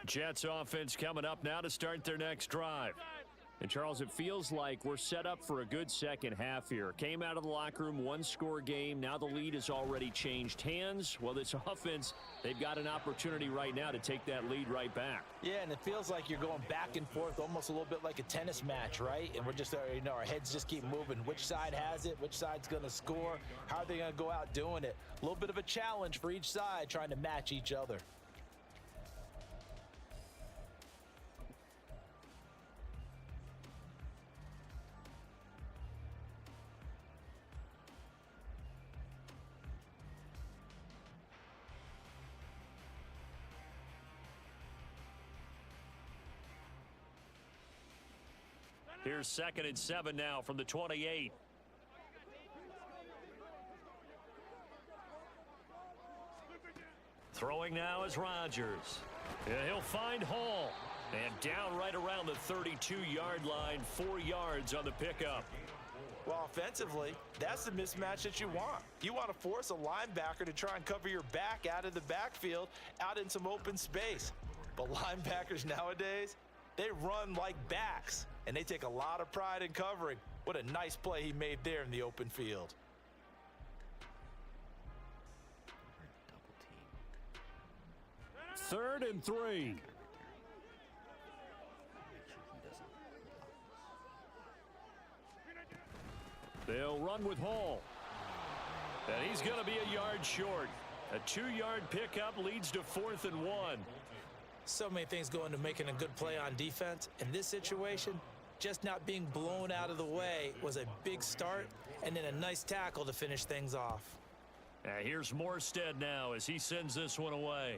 [SPEAKER 1] Jets offense coming up now to start their next drive. And, Charles, it feels like we're set up for a good second half here. Came out of the locker room, one-score game. Now the lead has already changed hands. Well, this offense, they've got an opportunity right now to take that lead right back.
[SPEAKER 2] Yeah, and it feels like you're going back and forth, almost a little bit like a tennis match, right? And we're just, our heads just keep moving. Which side has it? Which side's going to score? How are they going to go out doing it? A little bit of a challenge for each side, trying to match each other.
[SPEAKER 1] Here's 2nd and 7 now from the 28. Throwing now is Rodgers. And he'll find Hall. And down right around the 32-yard line, 4 yards on the pickup.
[SPEAKER 2] Well, offensively, that's the mismatch that you want. You want to force a linebacker to try and cover your back out of the backfield, out in some open space. But linebackers nowadays, they run like backs, and they take a lot of pride in covering. What a nice play he made there in the open field.
[SPEAKER 1] Third and 3. They'll run with Hall. And he's going to be a yard short. A 2-yard pickup leads to 4th and 1.
[SPEAKER 2] So many things go into making a good play on defense. In this situation, just not being blown out of the way was a big start, and then a nice tackle to finish things off.
[SPEAKER 1] Here's Morstead now as he sends this one away.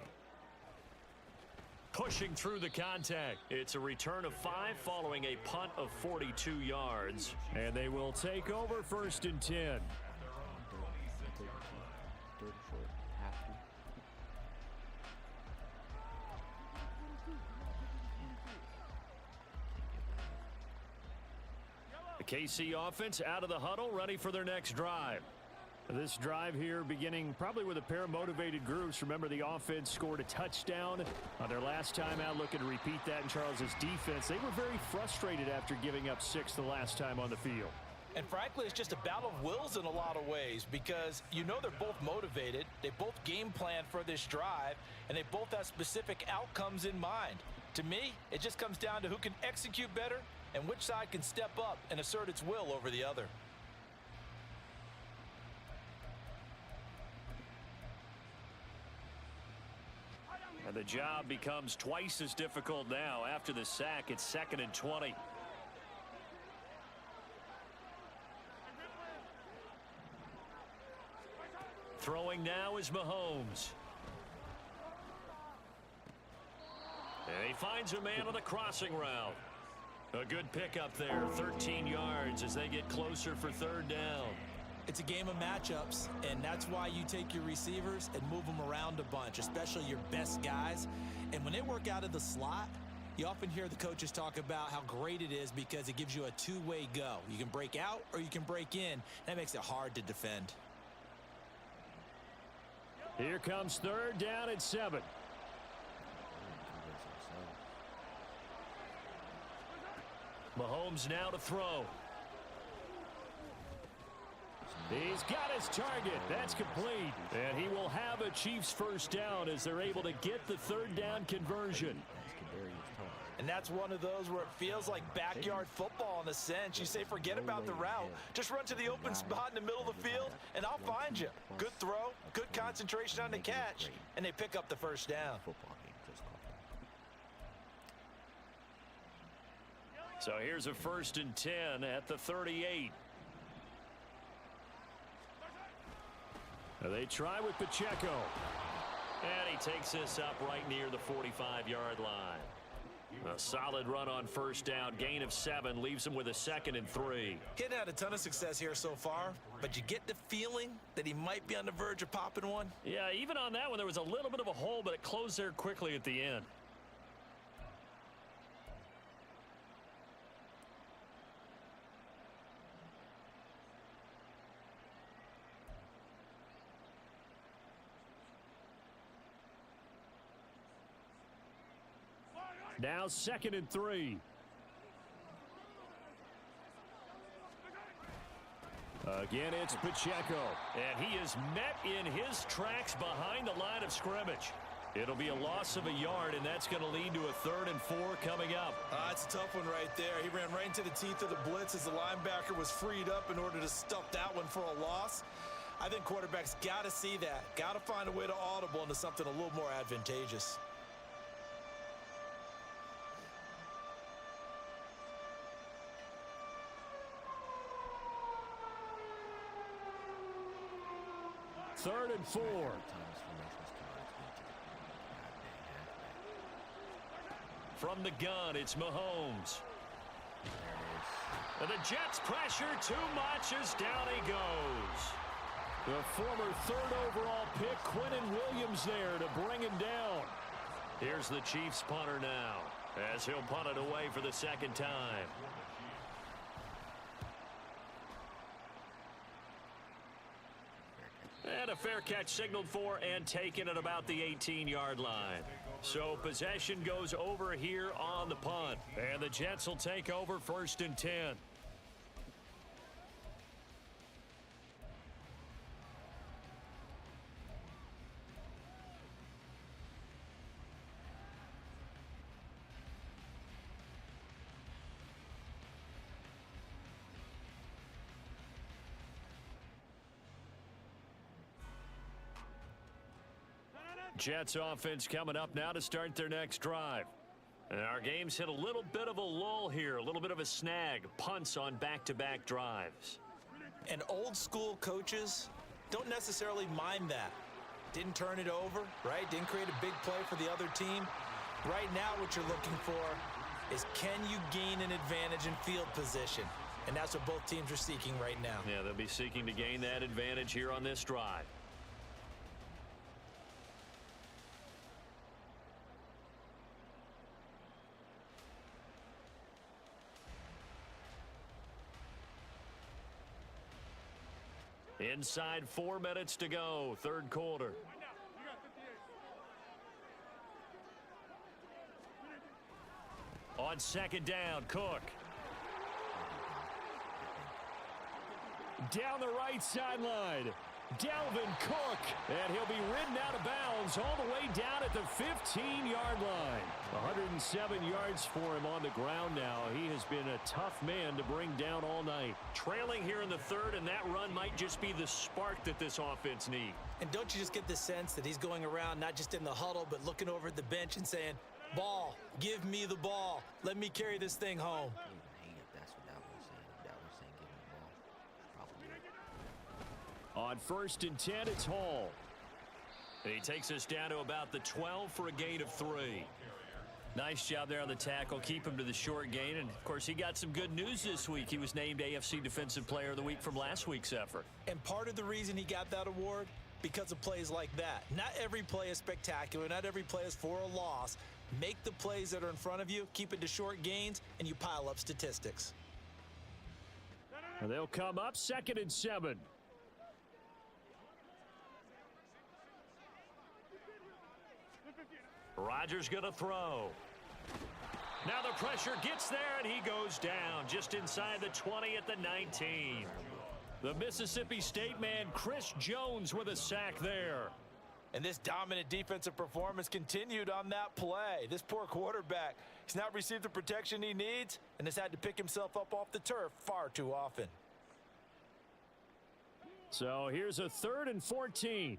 [SPEAKER 1] Pushing through the contact. It's a return of 5 following a punt of 42 yards. And they will take over 1st and 10. The KC offense out of the huddle, ready for their next drive. This drive here beginning probably with a pair of motivated groups. Remember, the offense scored a touchdown on their last time out, looking to repeat that in Charles's defense. They were very frustrated after giving up 6 the last time on the field.
[SPEAKER 2] And frankly, it's just a battle of wills in a lot of ways, because you know they're both motivated, they both game plan for this drive, and they both have specific outcomes in mind. To me, it just comes down to who can execute better and which side can step up and assert its will over the other.
[SPEAKER 1] And the job becomes twice as difficult now. After the sack, it's 2nd and 20. Throwing now is Mahomes. And he finds a man on the crossing route. A good pickup there, 13 yards as they get closer for 3rd down.
[SPEAKER 2] It's a game of matchups, and that's why you take your receivers and move them around a bunch, especially your best guys. And when they work out of the slot, you often hear the coaches talk about how great it is because it gives you a two-way go. You can break out or you can break in. That makes it hard to defend.
[SPEAKER 1] Here comes 3rd down and 7. Mahomes now to throw. He's got his target. That's complete. And he will have a Chiefs 1st down as they're able to get the 3rd down conversion.
[SPEAKER 2] And that's one of those where it feels like backyard football in a sense. You say, forget about the route. Just run to the open spot in the middle of the field, and I'll find you. Good throw, good concentration on the catch, and they pick up the 1st down.
[SPEAKER 1] So here's a 1st and 10 at the 38. They try with Pacheco. And he takes this up right near the 45-yard line. A solid run on first down. Gain of 7 leaves him with a 2nd and 3.
[SPEAKER 2] He hadn't had a ton of success here so far, but you get the feeling that he might be on the verge of popping one.
[SPEAKER 1] Yeah, even on that one, there was a little bit of a hole, but it closed there quickly at the end. Now 2nd and 3. Again, it's Pacheco. And he is met in his tracks behind the line of scrimmage. It'll be a loss of a yard, and that's going to lead to a 3rd and 4 coming up.
[SPEAKER 2] That's a tough one right there. He ran right into the teeth of the blitz as the linebacker was freed up in order to stuff that one for a loss. I think quarterbacks got to see that. Got to find a way to audible into something a little more advantageous.
[SPEAKER 1] Third and 4. From the gun, it's Mahomes. And the Jets pressure too much as down he goes. The former 3rd overall pick, Quinnen Williams, there to bring him down. Here's the Chiefs punter now, as he'll punt it away for the 2nd time. And a fair catch signaled for and taken at about the 18-yard line. So possession goes over here on the punt. And the Jets will take over 1st and 10. Jets offense coming up now to start their next drive. And our game's hit a little bit of a lull here, a little bit of a snag. Punts on back-to-back drives.
[SPEAKER 2] And old school coaches don't necessarily mind that. Didn't turn it over, right? Didn't create a big play for the other team. Right now what you're looking for is, can you gain an advantage in field position? And that's what both teams are seeking right now.
[SPEAKER 1] Yeah, they'll be seeking to gain that advantage here on this drive. Inside 4 minutes to go, 3rd quarter. On 2nd down, Cook. Down the right sideline, Dalvin Cook. And he'll be ridden out of bounds all the way down at the 15-yard line. 107 yards for him on the ground now. He has been a tough man to bring down all night. Trailing here in the 3rd, and that run might just be the spark that this offense needs.
[SPEAKER 2] And don't you just get the sense that he's going around not just in the huddle, but looking over at the bench and saying, ball, give me the ball. Let me carry this thing home.
[SPEAKER 3] I don't even hate if that's what that was saying. If that was saying give me the ball, probably.
[SPEAKER 1] On 1st and 10, it's Hall. And he takes us down to about the 12 for a gain of 3. Nice job there on the tackle. Keep him to the short gain. And, of course, he got some good news this week. He was named AFC Defensive Player of the Week from last week's effort.
[SPEAKER 2] And part of the reason he got that award, because of plays like that. Not every play is spectacular. Not every play is for a loss. Make the plays that are in front of you, keep it to short gains, and you pile up statistics.
[SPEAKER 1] And they'll come up 2nd and 7. Rodgers going to throw. Now the pressure gets there, and he goes down just inside the 20 at the 19. The Mississippi State man, Chris Jones, with a sack there.
[SPEAKER 2] And this dominant defensive performance continued on that play. This poor quarterback, he's not received the protection he needs and has had to pick himself up off the turf far too often.
[SPEAKER 1] So here's a 3rd and 14.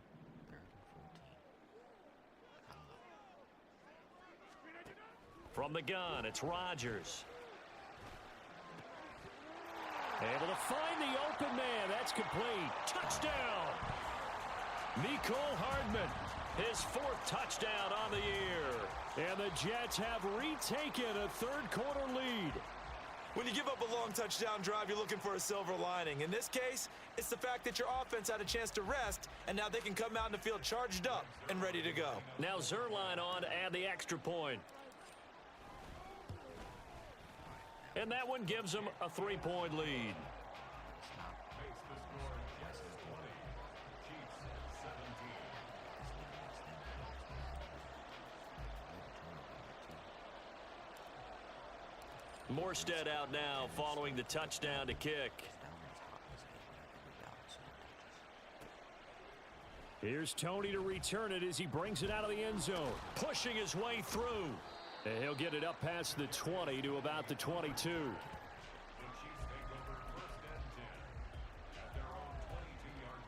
[SPEAKER 1] From the gun, it's Rodgers. Able to find the open man. That's complete. Touchdown. Mecole Hardman, his 4th touchdown on the year. And the Jets have retaken a third-quarter lead.
[SPEAKER 2] When you give up a long touchdown drive, you're looking for a silver lining. In this case, it's the fact that your offense had a chance to rest, and now they can come out in the field charged up and ready to go.
[SPEAKER 1] Now Zerline on to add the extra point. And that one gives them a 3-point lead.
[SPEAKER 4] Makes the score Jets 20, Chiefs 17.
[SPEAKER 1] Morstead out now following the touchdown to kick. Here's Tony to return it as he brings it out of the end zone. Pushing his way through. And he'll get it up past the 20 to about the 22.
[SPEAKER 4] The Chiefs take over 1st and 10 at their own 22-yard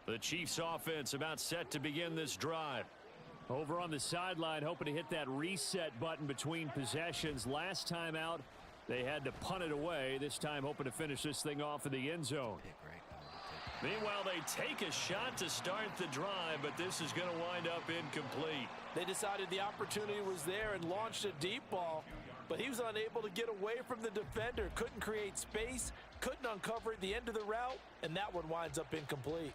[SPEAKER 4] line.
[SPEAKER 1] The Chiefs offense about set to begin this drive. Over on the sideline, hoping to hit that reset button between possessions. Last time out, they had to punt it away. This time, hoping to finish this thing off in the end zone. Meanwhile, they take a shot to start the drive, but this is going to wind up incomplete.
[SPEAKER 5] They decided the opportunity was there and launched a deep ball, but he was unable to get away from the defender. Couldn't create space, couldn't uncover the end of the route, and that one winds up incomplete.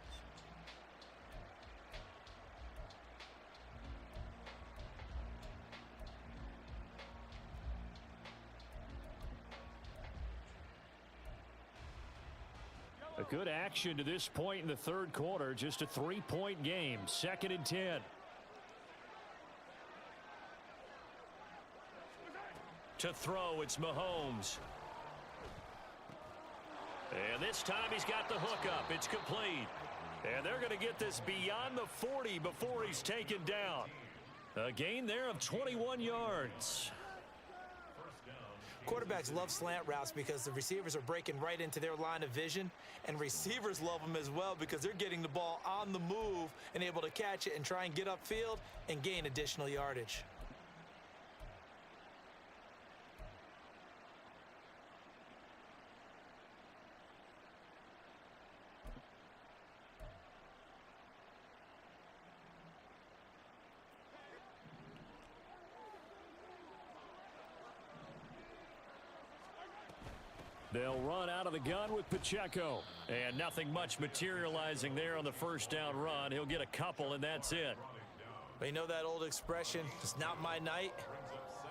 [SPEAKER 1] A good action to this point in the third quarter. Just a 3-point game. 2nd and 10. To throw, it's Mahomes. And this time he's got the hook up. It's complete. And they're going to get this beyond the 40 before he's taken down. A gain there of 21 yards.
[SPEAKER 2] Quarterbacks love slant routes because the receivers are breaking right into their line of vision, and receivers love them as well because they're getting the ball on the move and able to catch it and try and get upfield and gain additional yardage.
[SPEAKER 1] They'll run out of the gun with Pacheco. And nothing much materializing there on the first down run. He'll get a couple, and that's it.
[SPEAKER 2] But you know that old expression, it's not my night?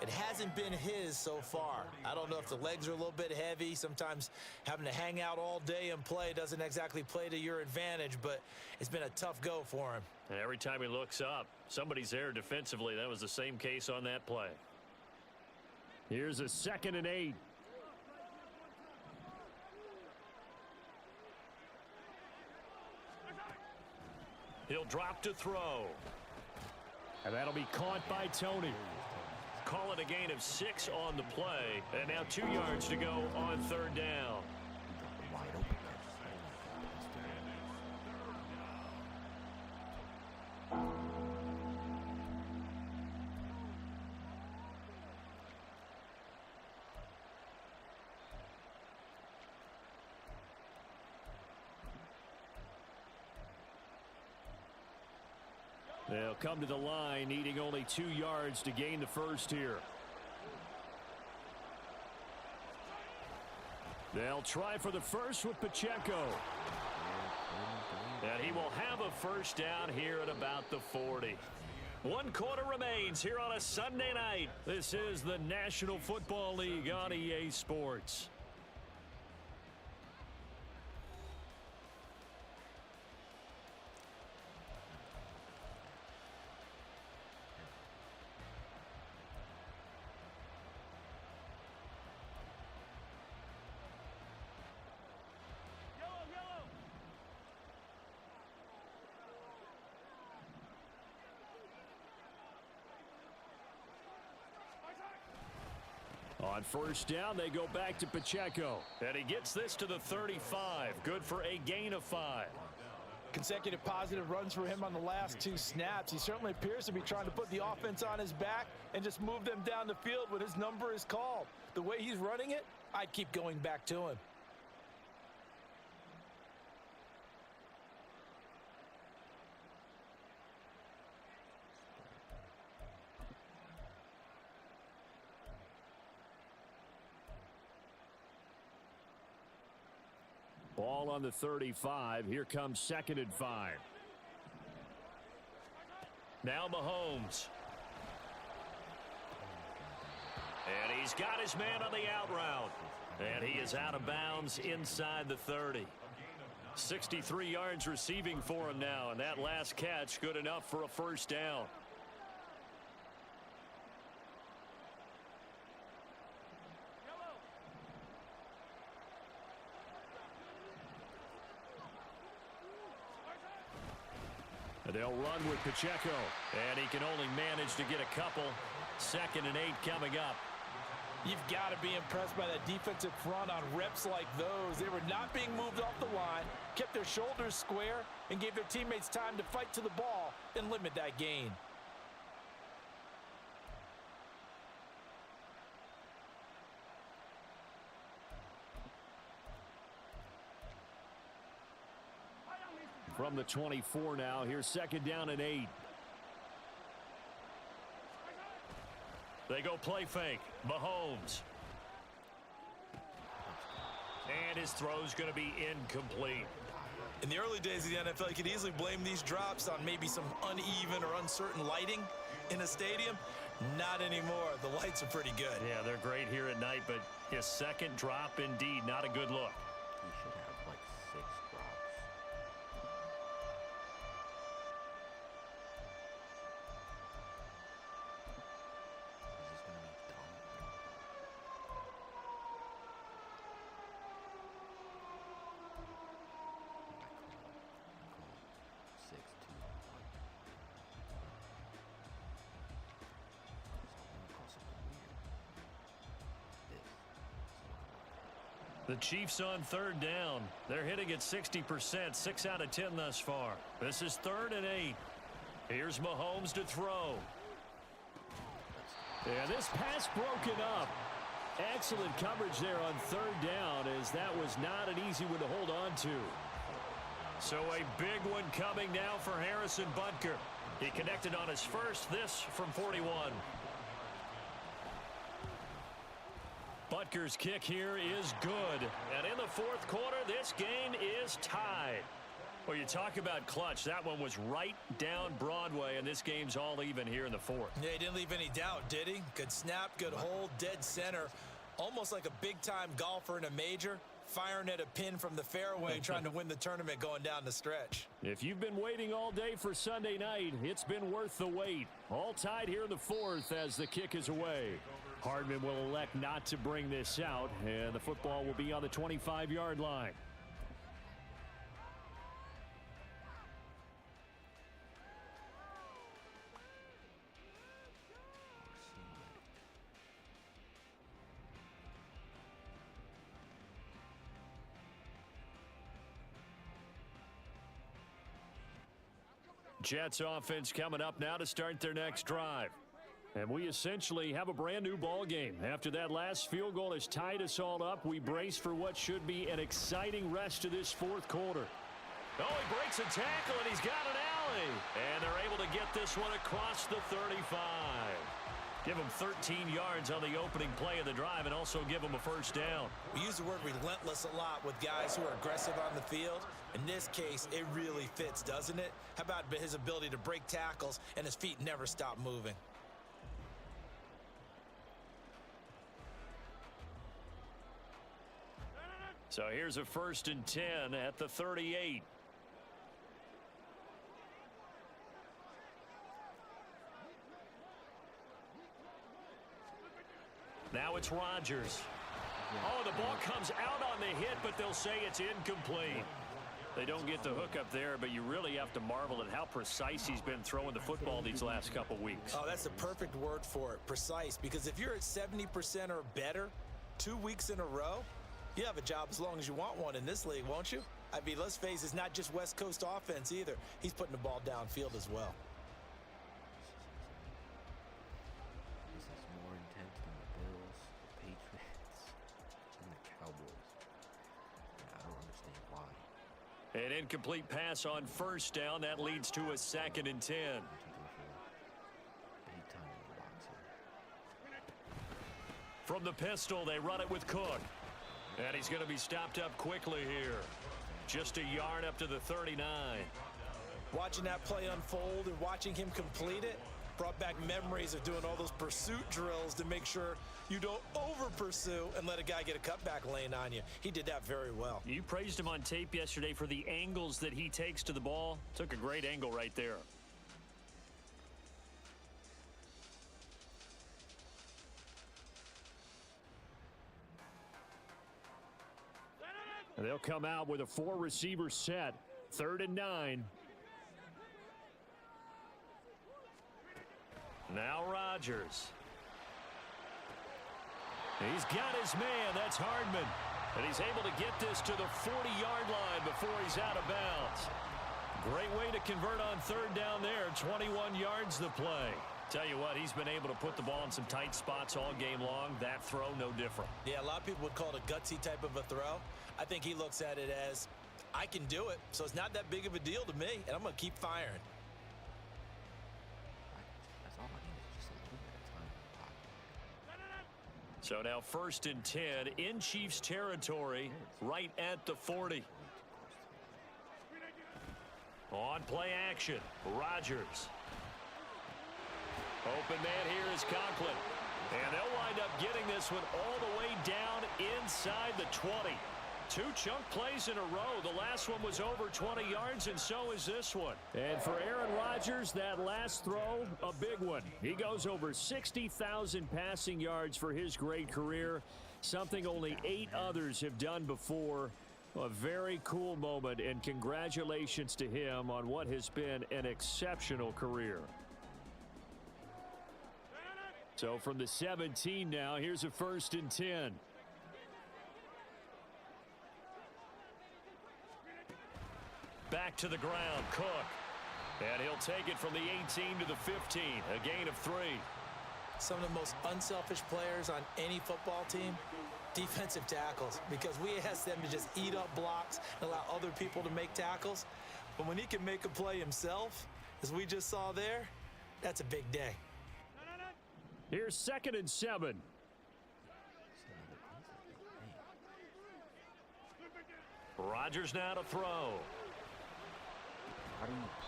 [SPEAKER 2] It hasn't been his so far. I don't know if the legs are a little bit heavy. Sometimes having to hang out all day and play doesn't exactly play to your advantage, but it's been a tough go for him.
[SPEAKER 1] And every time he looks up, somebody's there defensively. That was the same case on that play. Here's a 2nd and 8. He'll drop to throw. And that'll be caught by Tony. Call it a gain of 6 on the play. And now 2 yards to go on 3rd down.
[SPEAKER 3] Wide open.
[SPEAKER 1] They'll come to the line, needing only 2 yards to gain the first here. They'll try for the first with Pacheco. And he will have a first down here at about the 40. 1 quarter remains here on a Sunday night. This is the National Football League on EA Sports. On first down, they go back to Pacheco. And he gets this to the 35. Good for a gain of 5.
[SPEAKER 5] Consecutive positive runs for him on the last 2 snaps. He certainly appears to be trying to put the offense on his back and just move them down the field when his number is called. The way he's running it, I'd keep going back to him.
[SPEAKER 1] Ball on the 35. Here comes 2nd and 5. Now Mahomes. And he's got his man on the out route. And he is out of bounds inside the 30. 63 yards receiving for him now. And that last catch good enough for a first down. They'll run with Pacheco, and he can only manage to get a couple. 2nd and 8 coming up.
[SPEAKER 5] You've got to be impressed by that defensive front on reps like those. They were not being moved off the line, kept their shoulders square, and gave their teammates time to fight to the ball and limit that gain.
[SPEAKER 1] From the 24 now, here's 2nd down and 8. They go play fake. Mahomes. And his throw's going to be incomplete.
[SPEAKER 2] In the early days of the NFL, you could easily blame these drops on maybe some uneven or uncertain lighting in a stadium. Not anymore. The lights are pretty good.
[SPEAKER 1] Yeah, they're great here at night, but his 2nd drop, indeed, not a good look.
[SPEAKER 3] He should have like 6 drops. Is this going to be dumb? I call 6-2.
[SPEAKER 1] The Chiefs on 3rd down. They're hitting at 60%, 6 out of 10 thus far. This is 3rd and 8. Here's Mahomes to throw. And this pass broken up. Excellent coverage there on 3rd down, as that was not an easy one to hold on to. So a big one coming now for Harrison Butker. He connected on his first, this from 41. Butker's kick here is good. And in the 4th quarter, this game is tied. Well, you talk about clutch. That one was right down Broadway, and this game's all even here in the 4th.
[SPEAKER 2] Yeah, he didn't leave any doubt, did he? Good snap, good hold, dead center. Almost like a big-time golfer in a major, firing at a pin from the fairway, trying to win the tournament going down the stretch.
[SPEAKER 1] If you've been waiting all day for Sunday night, it's been worth the wait. All tied here in the 4th as the kick is away. Hardman will elect not to bring this out, and the football will be on the 25-yard line. Jets offense coming up now to start their next drive. And we essentially have a brand new ball game. After that last field goal has tied us all up, we brace for what should be an exciting rest of this 4th quarter. Oh, he breaks a tackle, and he's got an alley. And they're able to get this one across the 35. Give him 13 yards on the opening play of the drive and also give him a first down.
[SPEAKER 2] We use the word relentless a lot with guys who are aggressive on the field. In this case, it really fits, doesn't it? How about his ability to break tackles and his feet never stop moving?
[SPEAKER 1] So here's a 1st and 10 at the 38. Now it's Rodgers. Oh, the ball comes out on the hit, but they'll say it's incomplete. They don't get the hook up there, but you really have to marvel at how precise he's been throwing the football these last couple weeks.
[SPEAKER 2] Oh, that's the perfect word for it, precise, because if you're at 70% or better 2 weeks in a row, You have a job as long as you want one in this league, won't you? I mean, let's face it, it's not just West Coast offense either. He's putting the ball downfield as well.
[SPEAKER 3] This is more intense than the Bills, the Patriots, and the Cowboys. And I don't understand why.
[SPEAKER 1] An incomplete pass on first down. That leads to a 2nd and 10.
[SPEAKER 3] Big time in the box here.
[SPEAKER 1] From the pistol, they run it with Cook. And he's going to be stopped up quickly here. Just a yard up to the 39.
[SPEAKER 2] Watching that play unfold and watching him complete it brought back memories of doing all those pursuit drills to make sure you don't over-pursue and let a guy get a cutback lane on you. He did that very well.
[SPEAKER 1] You praised him on tape yesterday for the angles that he takes to the ball. Took a great angle right there. They'll come out with a 4-receiver set. 3rd and 9. Now Rodgers. He's got his man. That's Hardman. And he's able to get this to the 40-yard line before he's out of bounds. Great way to convert on 3rd down there. 21 yards the play. Tell you what, he's been able to put the ball in some tight spots all game long. That throw, no different.
[SPEAKER 2] Yeah, a lot of people would call it a gutsy type of a throw. I think he looks at it as, I can do it, so it's not that big of a deal to me, and I'm going to keep firing.
[SPEAKER 3] That's all I need is just a little bit of time in the pocket.
[SPEAKER 1] So now 1st and 10 in Chiefs territory, right at the 40. On play action, Rodgers. Open man here is Conklin. And they'll wind up getting this one all the way down inside the 20. 2 chunk plays in a row. The last one was over 20 yards, and so is this one. And for Aaron Rodgers, that last throw, a big one. He goes over 60,000 passing yards for his great career, something only 8 others have done before. A very cool moment, and congratulations to him on what has been an exceptional career. So from the 17 now, here's a 1st and 10. Back to the ground, Cook. And he'll take it from the 18 to the 15, a gain of 3.
[SPEAKER 2] Some of the most unselfish players on any football team, defensive tackles, because we ask them to just eat up blocks and allow other people to make tackles. But when he can make a play himself, as we just saw there, that's a big day.
[SPEAKER 1] Here's 2nd and 7. Rodgers now to throw.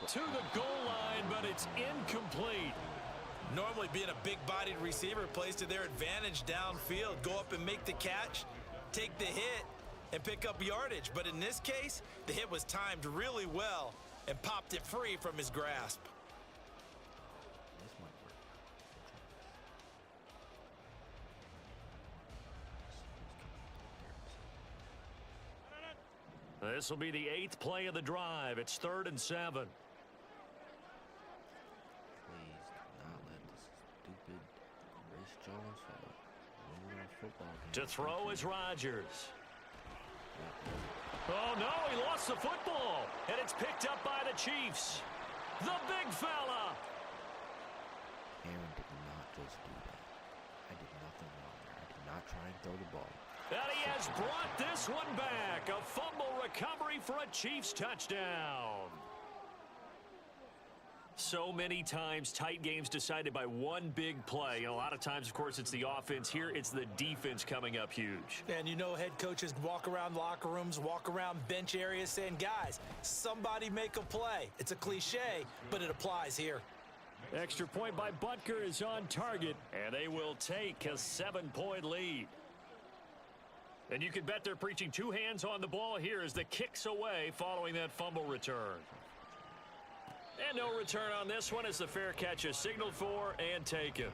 [SPEAKER 1] To the goal line, but it's incomplete.
[SPEAKER 2] Normally being a big-bodied receiver plays to their advantage downfield. Go up and make the catch, take the hit, and pick up yardage. But in this case, the hit was timed really well and popped it free from his grasp.
[SPEAKER 3] This might work.
[SPEAKER 1] This will be the 8th play of the drive. It's 3rd and 7.
[SPEAKER 3] Please do not let this stupid Chris Jones fellow ruin our football game.
[SPEAKER 1] To throw is Rodgers. Oh, no, he lost the football. And it's picked up by the Chiefs. The big fella.
[SPEAKER 3] Aaron did not just do that. I did nothing wrong there. I did not try and throw the ball.
[SPEAKER 1] And he has brought this one back. A fumble recovery for a Chiefs touchdown. So many times, tight games decided by one big play. And a lot of times, of course, it's the offense. Here, it's the defense coming up huge.
[SPEAKER 2] And you know head coaches walk around locker rooms, walk around bench areas saying, guys, somebody make a play. It's a cliche, but it applies here.
[SPEAKER 1] Extra point by Butker is on target, and they will take a 7-point lead. And you can bet they're preaching 2 hands on the ball here as the kick's away following that fumble return. And no return on this one as the fair catch is signaled for and taken.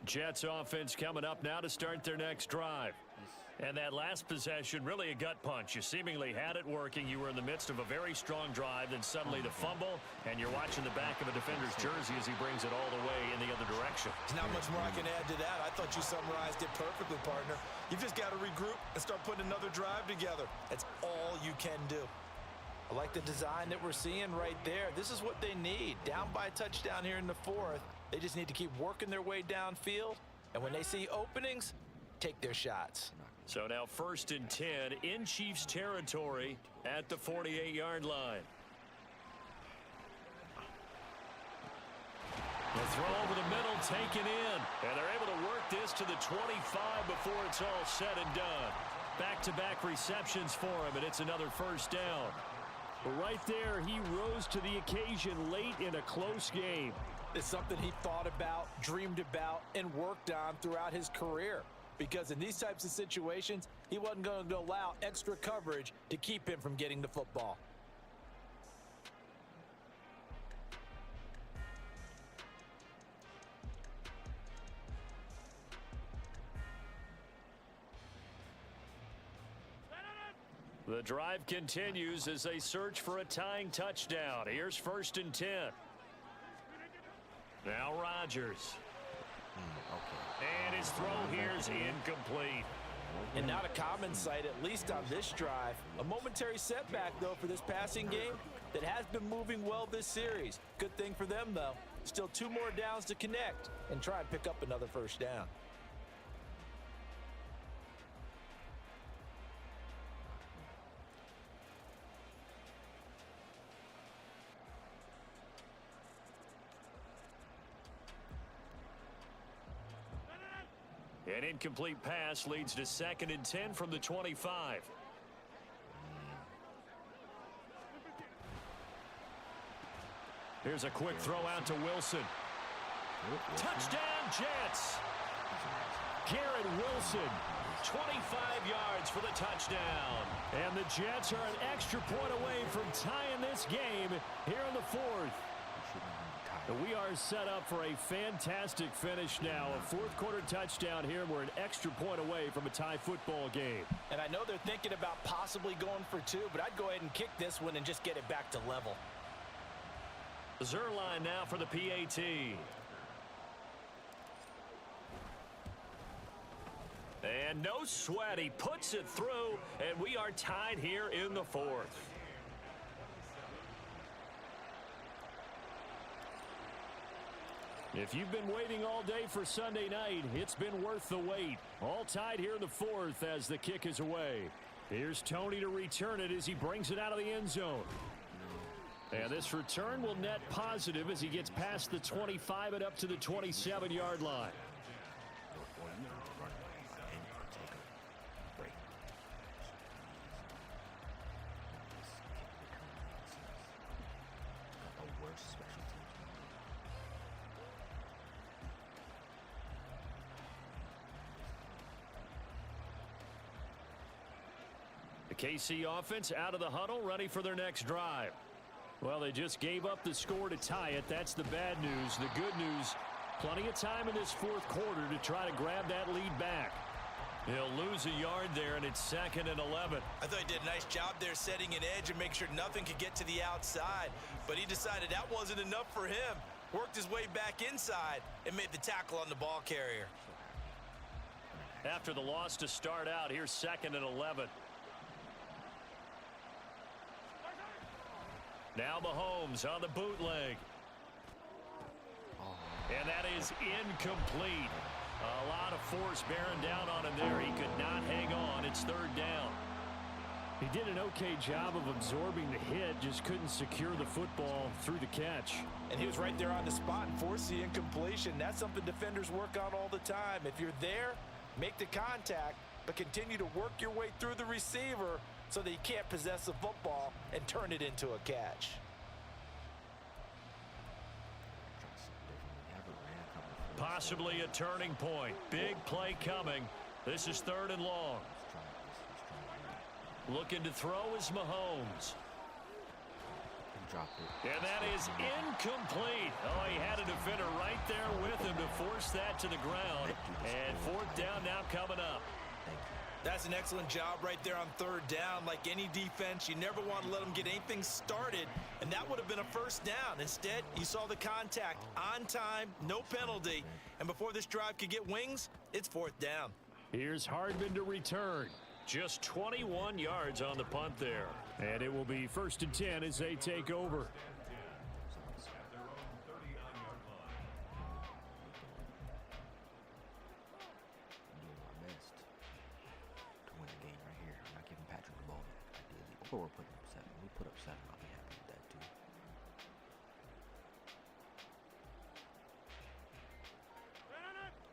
[SPEAKER 1] Jets offense coming up now to start their next drive. And that last possession, really a gut punch. You seemingly had it working. You were in the midst of a very strong drive, then suddenly the fumble, and you're watching the back of a defender's jersey as he brings it all the way in the other direction.
[SPEAKER 2] There's not much more I can add to that. I thought you summarized it perfectly, partner. You've just got to regroup and start putting another drive together. That's all you can do.
[SPEAKER 5] I like the design that we're seeing right there. This is what they need. Down by a touchdown here in the fourth. They just need to keep working their way downfield. And when they see openings, take their shots.
[SPEAKER 1] So now 1st and 10 in Chiefs territory at the 48-yard line. The throw over the middle taken in. And they're able to work this to the 25 before it's all said and done. Back-to-back receptions for him, and it's another 1st down.
[SPEAKER 6] Right there, he rose to the occasion late in a close game.
[SPEAKER 5] It's something he thought about, dreamed about, and worked on throughout his career. Because in these types of situations, he wasn't going to allow extra coverage to keep him from getting the football.
[SPEAKER 1] The drive continues as they search for a tying touchdown. Here's 1st and 10. Now Rodgers. And his throw here's incomplete.
[SPEAKER 5] And not a common sight, at least on this drive. A momentary setback, though, for this passing game that has been moving well this series. Good thing for them, though. Still 2 more downs to connect and try and pick up another 1st down.
[SPEAKER 1] An incomplete pass leads to 2nd and 10 from the 25. Here's a quick throw out to Wilson. Touchdown, Jets! Garrett Wilson, 25 yards for the touchdown.
[SPEAKER 6] And the Jets are an extra point away from tying this game here in the 4th. We are set up for a fantastic finish now. A 4th quarter touchdown here. We're an extra point away from a tie football game.
[SPEAKER 5] And I know they're thinking about possibly going for 2, but I'd go ahead and kick this one and just get it back to level.
[SPEAKER 1] Zerline now for the PAT. And no sweat. He puts it through, and we are tied here in the 4th.
[SPEAKER 6] If you've been waiting all day for Sunday night, it's been worth the wait. All tied here in the 4th as the kick is away. Here's Tony to return it as he brings it out of the end zone. And this return will net positive as he gets past the 25 and up to the 27-yard line.
[SPEAKER 1] The KC offense out of the huddle, ready for their next drive.
[SPEAKER 6] Well, they just gave up the score to tie it. That's the bad news. The good news, plenty of time in this 4th quarter to try to grab that lead back.
[SPEAKER 1] He'll lose a yard there, and it's 2nd and 11.
[SPEAKER 2] I thought he did a nice job there setting an edge and make sure nothing could get to the outside. But he decided that wasn't enough for him. Worked his way back inside and made the tackle on the ball carrier.
[SPEAKER 1] After the loss to start out, here's 2nd and 11. Now Mahomes on the bootleg. And that is incomplete. A lot of force bearing down on him there. He could not hang on. It's 3rd down.
[SPEAKER 6] He did an okay job of absorbing the hit, just couldn't secure the football through the catch.
[SPEAKER 5] And he was right there on the spot and forced the incompletion. That's something defenders work on all the time. If you're there, make the contact, but continue to work your way through the receiver so that he can't possess the football and turn it into a catch.
[SPEAKER 1] Possibly a turning point. Big play coming. This is 3rd and long. Looking to throw is Mahomes.
[SPEAKER 3] Dropped it.
[SPEAKER 1] And that is incomplete. Oh, he had a defender right there with him to force that to the ground. And fourth down now coming up.
[SPEAKER 2] That's an excellent job right there on third down. Like any defense, you never want to let them get anything started, and that would have been a first down. Instead, you saw the contact on time, no penalty, and before this drive could get wings, it's fourth down.
[SPEAKER 6] Here's Hardman to return.
[SPEAKER 1] Just 21 yards on the punt there.
[SPEAKER 6] And it will be 1st and 10 as they take over.
[SPEAKER 3] We're putting up 7. We put up 7. I'll be happy with that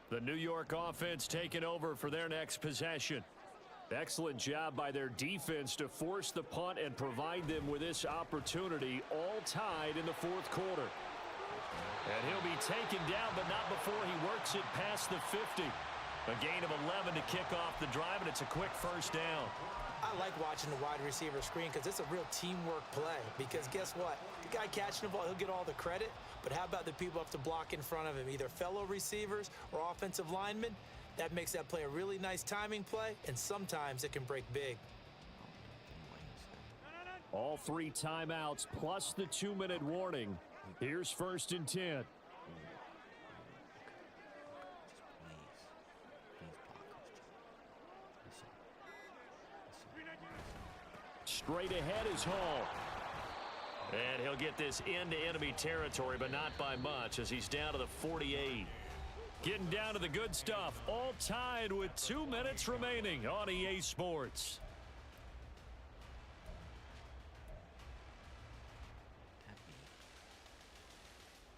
[SPEAKER 3] too.
[SPEAKER 6] The New York offense taking over for their next possession. Excellent job by their defense to force the punt and provide them with this opportunity, all tied in the fourth quarter.
[SPEAKER 1] And he'll be taken down, but not before he works it past the 50. A gain of 11 to kick off the drive, and it's a quick first down.
[SPEAKER 2] I like watching the wide receiver screen because it's a real teamwork play. Because guess what? The guy catching the ball, he'll get all the credit. But how about the people up to block in front of him, either fellow receivers or offensive linemen? That makes that play a really nice timing play, and sometimes it can break big.
[SPEAKER 6] All 3 timeouts plus the 2-minute warning. Here's 1st and 10. Straight ahead is Hall.
[SPEAKER 1] And he'll get this into enemy territory, but not by much as he's down to the 48.
[SPEAKER 6] Getting down to the good stuff. All tied with 2 minutes remaining on EA Sports.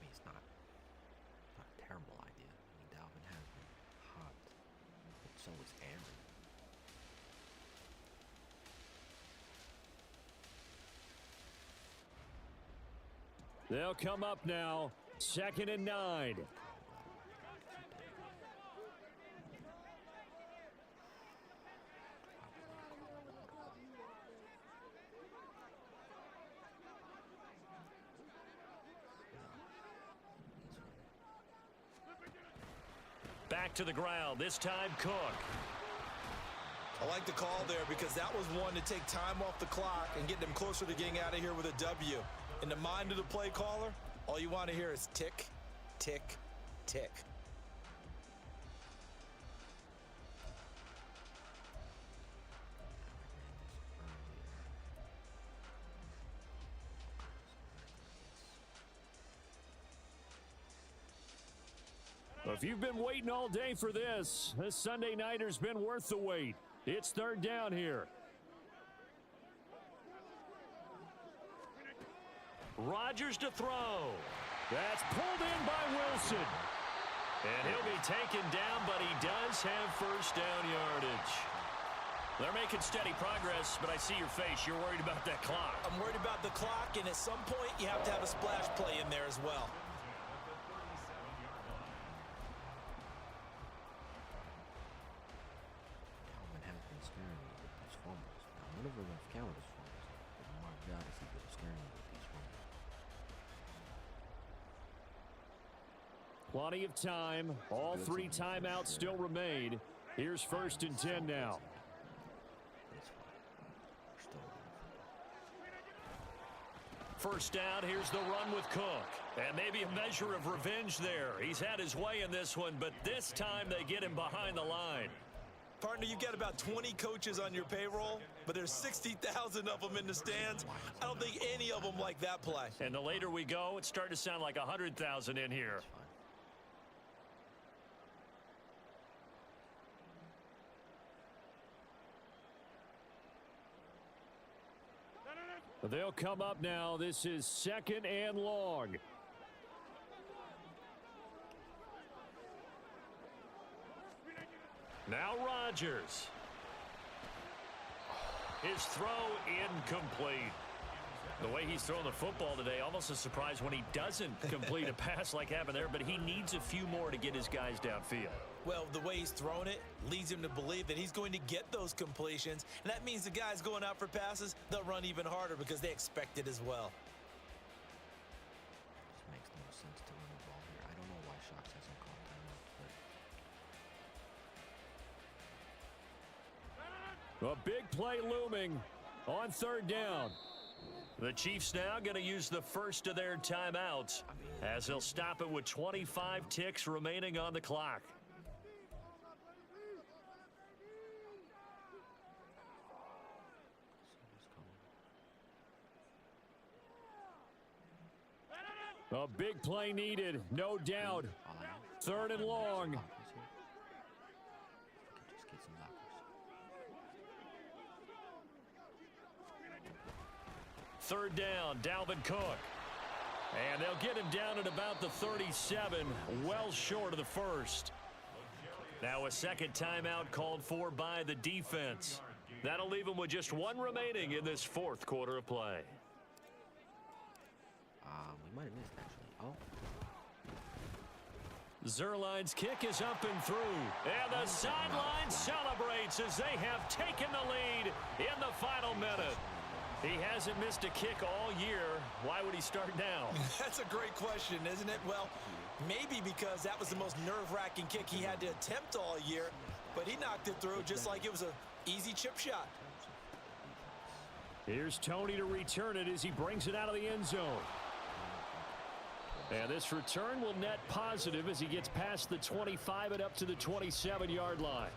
[SPEAKER 3] It's not a terrible idea. Dalvin has been hot, but so is Aaron.
[SPEAKER 6] They'll come up now. 2nd and 9.
[SPEAKER 1] Back to the ground, this time Cook.
[SPEAKER 2] I like the call there because that was one to take time off the clock and get them closer to getting out of here with a W. In the mind of the play caller, all you want to hear is tick, tick, tick.
[SPEAKER 6] If you've been waiting all day for this Sunday nighter's been worth the wait. It's 3rd down here.
[SPEAKER 1] Rodgers to throw.
[SPEAKER 6] That's pulled in by Wilson.
[SPEAKER 1] And he'll be taken down, but he does have first down yardage. They're making steady progress, but I see your face. You're worried about that clock.
[SPEAKER 2] I'm worried about the clock, and at some point, you have to have a splash play in there as well.
[SPEAKER 3] Dalvin has been scaring me with these fumbles. Now, none of them have counted as fumbles, but my God, is he been scaring me with these fumbles.
[SPEAKER 6] Plenty of time. All 3 timeouts still remain. Here's 1st and 10 now.
[SPEAKER 1] First down, here's the run with Cook. And maybe a measure of revenge there. He's had his way in this one, but this time they get him behind the line.
[SPEAKER 2] Partner, you got about 20 coaches on your payroll, but there's 60,000 of them in the stands. I don't think any of them like that play.
[SPEAKER 1] And the later we go, it's starting to sound like 100,000 in here.
[SPEAKER 6] They'll come up now. This is 2nd and long.
[SPEAKER 1] Now Rodgers. His throw incomplete. The way he's throwing the football today, almost a surprise when he doesn't complete a pass like happened there, but he needs a few more to get his guys downfield.
[SPEAKER 2] Well, the way he's thrown it leads him to believe that he's going to get those completions, and that means the guys going out for passes, they'll run even harder because they expect it as well.
[SPEAKER 3] This makes no sense to run the ball here. I
[SPEAKER 6] A big play looming on third down.
[SPEAKER 1] The Chiefs now going to use the first of their timeouts as they'll stop it with 25 ticks remaining on the clock.
[SPEAKER 6] A big play needed, no doubt. Third and long. Third down, Dalvin Cook. And they'll get him down at about the 37, well short of the first.
[SPEAKER 1] Now a second timeout called for by the defense. That'll leave him with just one remaining in this fourth quarter of play.
[SPEAKER 3] We might have missed, actually. Oh.
[SPEAKER 6] Zerline's kick is up and through.
[SPEAKER 1] And the sideline celebrates as they have taken the lead in the final minute. He hasn't missed a kick all year. Why would he start now?
[SPEAKER 2] That's a great question, isn't it? Well, maybe because that was the most nerve-wracking kick he had to attempt all year, but he knocked it through just like it was an easy chip shot.
[SPEAKER 6] Here's Tony to return it as he brings it out of the end zone. And this return will net positive as he gets past the 25 and up to the 27-yard line.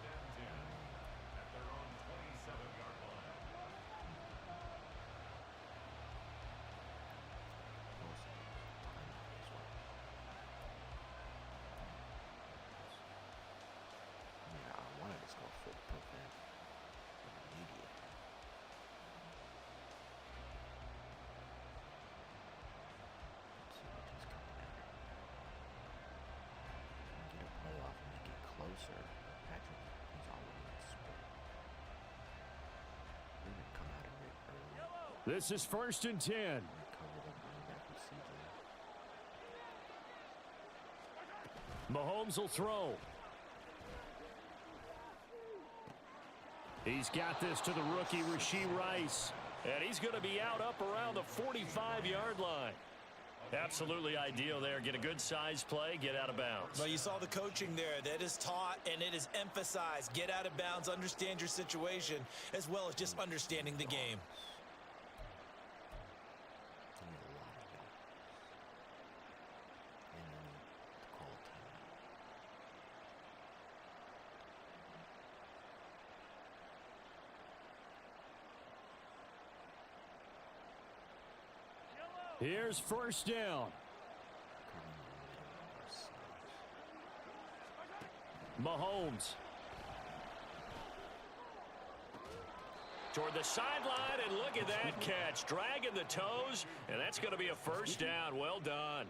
[SPEAKER 6] This is 1st and 10. Mahomes will throw. He's got this to the rookie, Rashee Rice.
[SPEAKER 1] And he's going to be out up around the 45-yard line. Absolutely ideal there. Get a good size play, get out of bounds.
[SPEAKER 2] Well, you saw the coaching there. That is taught and it is emphasized. Get out of bounds, understand your situation, as well as just understanding the game.
[SPEAKER 6] Here's 1st down. Mahomes.
[SPEAKER 1] Toward the sideline, and look at that catch. Dragging the toes, and that's going to be a 1st down. Well done.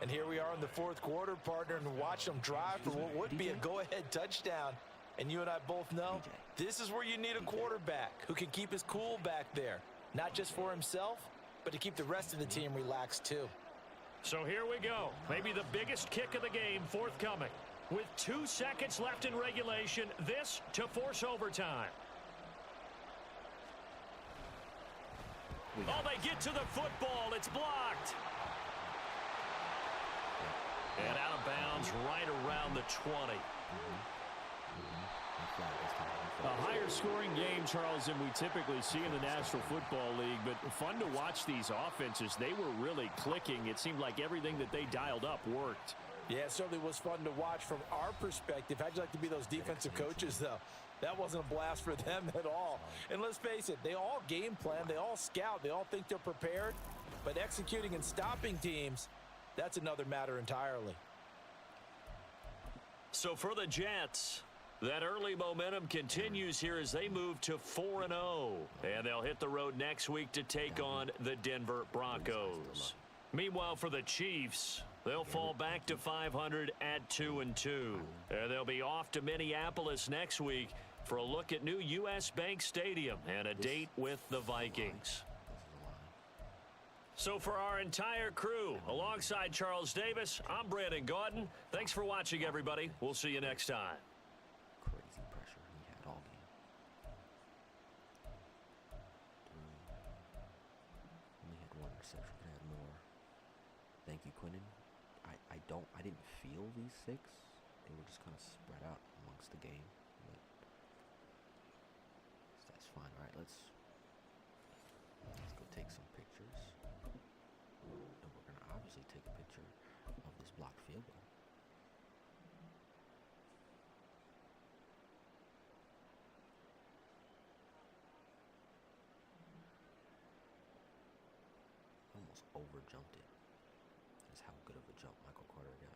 [SPEAKER 2] And here we are in the fourth quarter, partner, and watch them drive for what would be a go-ahead touchdown. And you and I both know this is where you need a quarterback who can keep his cool back there. Not just for himself, but to keep the rest of the team relaxed too.
[SPEAKER 1] So here we go. Maybe the biggest kick of the game forthcoming. With 2 seconds left in regulation, this to force overtime. Oh, they get to the football. It's blocked. And out of bounds right around the 20.
[SPEAKER 6] A higher scoring game, Charles, than we typically see in the National Football League, but fun to watch these offenses. They were really clicking. It seemed like everything that they dialed up worked.
[SPEAKER 5] Yeah, it certainly was fun to watch from our perspective. How'd you like to be those defensive coaches, though? That wasn't a blast for them at all. And let's face it, they all game plan, they all scout, they all think they're prepared, but executing and stopping teams, that's another matter entirely.
[SPEAKER 1] So for the Jets, that early momentum continues here as they move to 4-0. And they'll hit the road next week to take on the Denver Broncos. Meanwhile, for the Chiefs, they'll fall back to 500 at 2-2. And they'll be off to Minneapolis next week for a look at new U.S. Bank Stadium and a date with the Vikings. So for our entire crew, alongside Charles Davis, I'm Brandon Gaudin. Thanks for watching, everybody. We'll see you next time.
[SPEAKER 3] Crazy pressure he had all game. Only had 1 reception, could have had more. Thank you, Quinnen. I didn't feel these 6. They were just kind of spread out amongst the game. But fine. All right, let's go take some pictures. And we're gonna obviously take a picture of this blocked field goal. Almost over jumped it. That's how good of a jump Michael Carter got.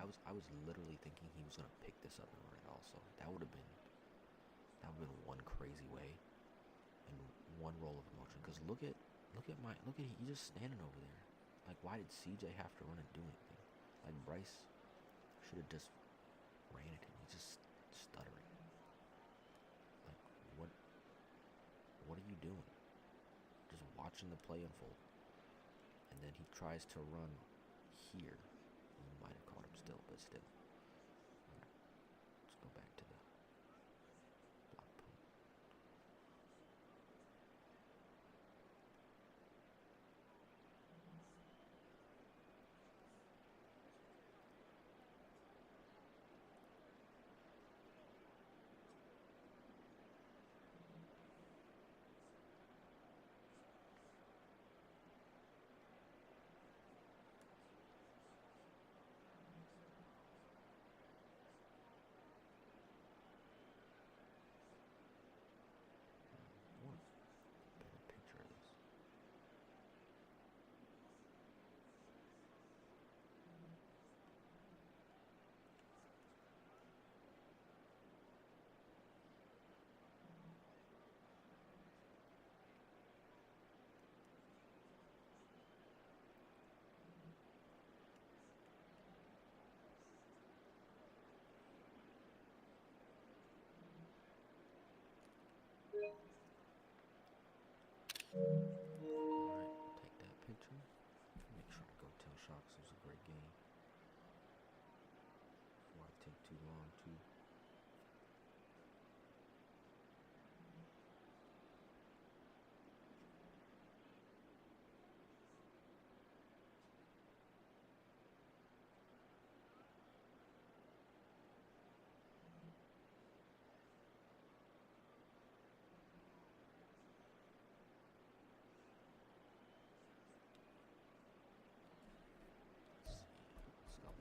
[SPEAKER 3] I was literally thinking he was gonna pick this up and run it also. That would have been one crazy way and one roll of emotion. Cause look at he's just standing over there. Like, why did CJ have to run and do anything? Like, Bryce should have just ran it and he's just stuttering. Like, what are you doing? Just watching the play unfold. And then he tries to run here. You might have caught him still, but still. Alright, let's go back to the block punt. I want a better picture of this. Alright, take that picture. Make sure I go tell Shocks it was a great game. Before I take too long too. Let's go to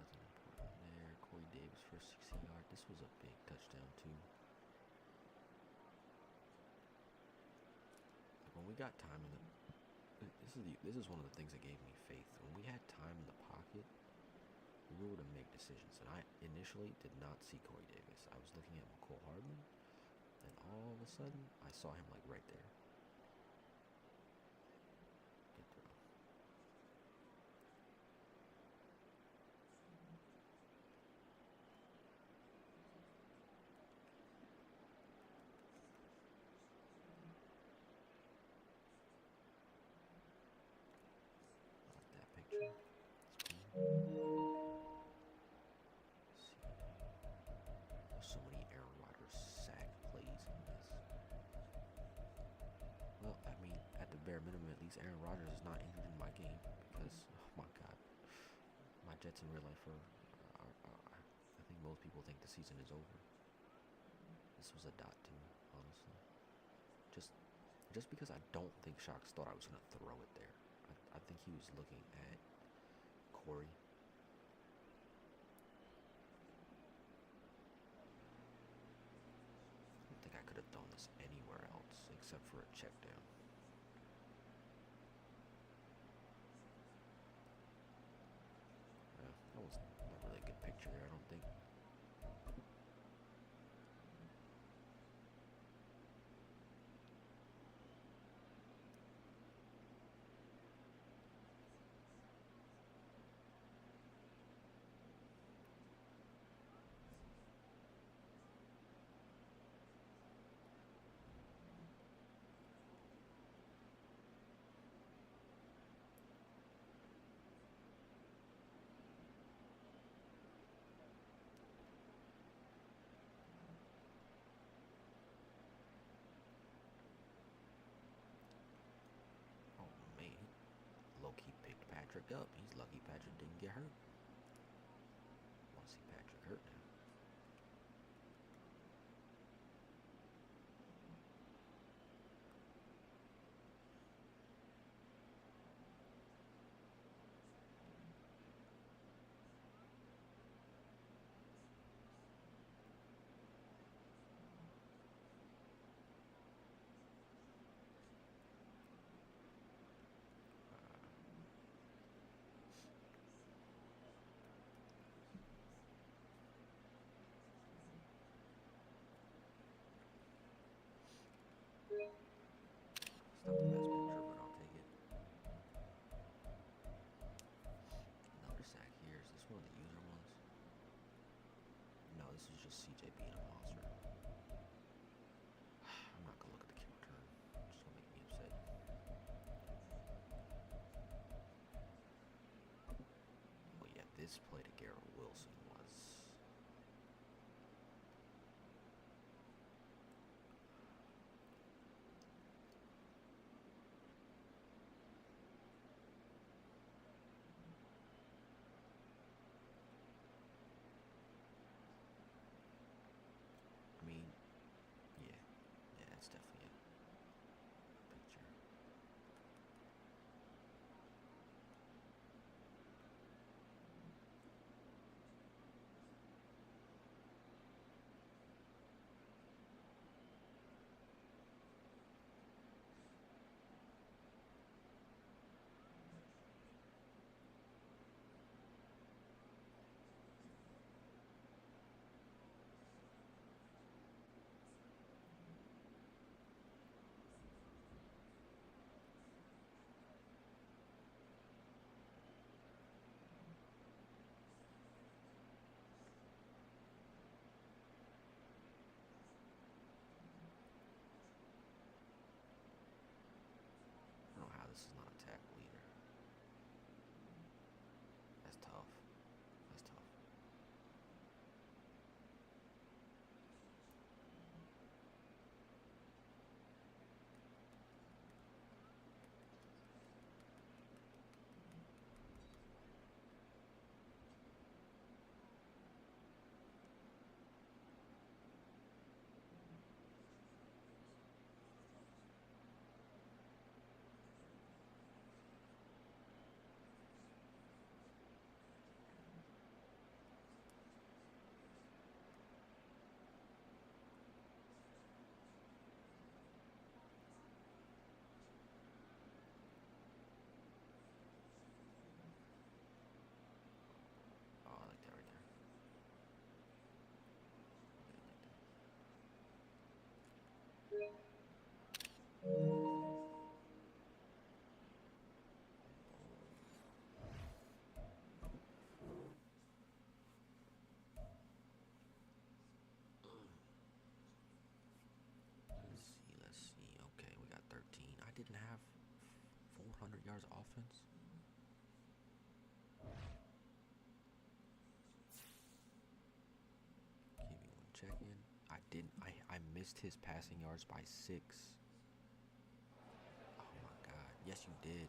[SPEAKER 3] nothing important there. Corey Davis for a 60-yard. This was a big touchdown too. Like, when we got time in the this is one of the things that gave me faith. When we had time in the pocket, we were able to make decisions. And I initially did not see Corey Davis. I was looking at McCole Hardman, and all of a sudden, I saw him like right there. Good throw. I like that picture. It's cool. Let's see. There's so many Aaron Rodgers sack plays in this. Well, I mean, at the bare minimum, at least Aaron Rodgers is not injured in my game because, oh my God, my Jets in real life I think most people think the season is over. This was a dot too, honestly. Just because I don't think Shocks thought I was gonna throw it there. I think he was looking at Corey. I don't think I could have thrown this anywhere else except for a check down. Yeah, that was not really a good picture there, I don't think. Patrick up. He's lucky Patrick didn't get hurt. Want to see Patrick hurt now. It's not the best picture, but I'll take it. Another sack here. Is this one of the user ones? No, this is just CJ being a monster. I'm not gonna look at the kick return. It's gonna make me upset. Oh yeah, this play to Garrett Wilson was... I mean, yeah, that's definitely a picture. I don't know how this is not a tackle either. That's tough. That's tough. Oh, I like that right there. Let's see. Okay, we got 13. I didn't have 400 yards offense. Give me one check in. I didn't. I missed his passing yards by 6. Oh my God. Yes, you did.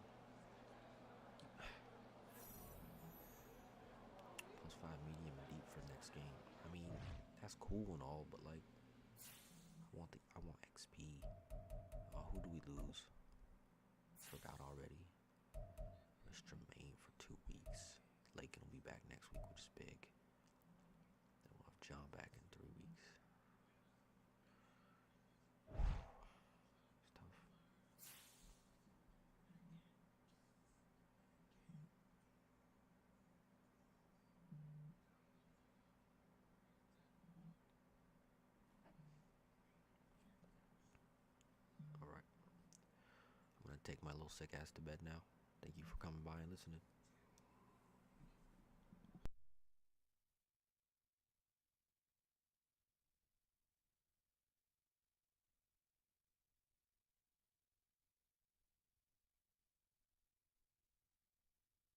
[SPEAKER 3] +5 medium and deep for next game. I mean, that's cool and all, but like, I want XP. Who do we lose? Forgot already. Mr. Maine for 2 weeks. Lakin will be back next week, which is big. Then we'll have John back in 3 weeks. It's tough. All right. I'm gonna take my little sick ass to bed now. Thank you for coming by and listening.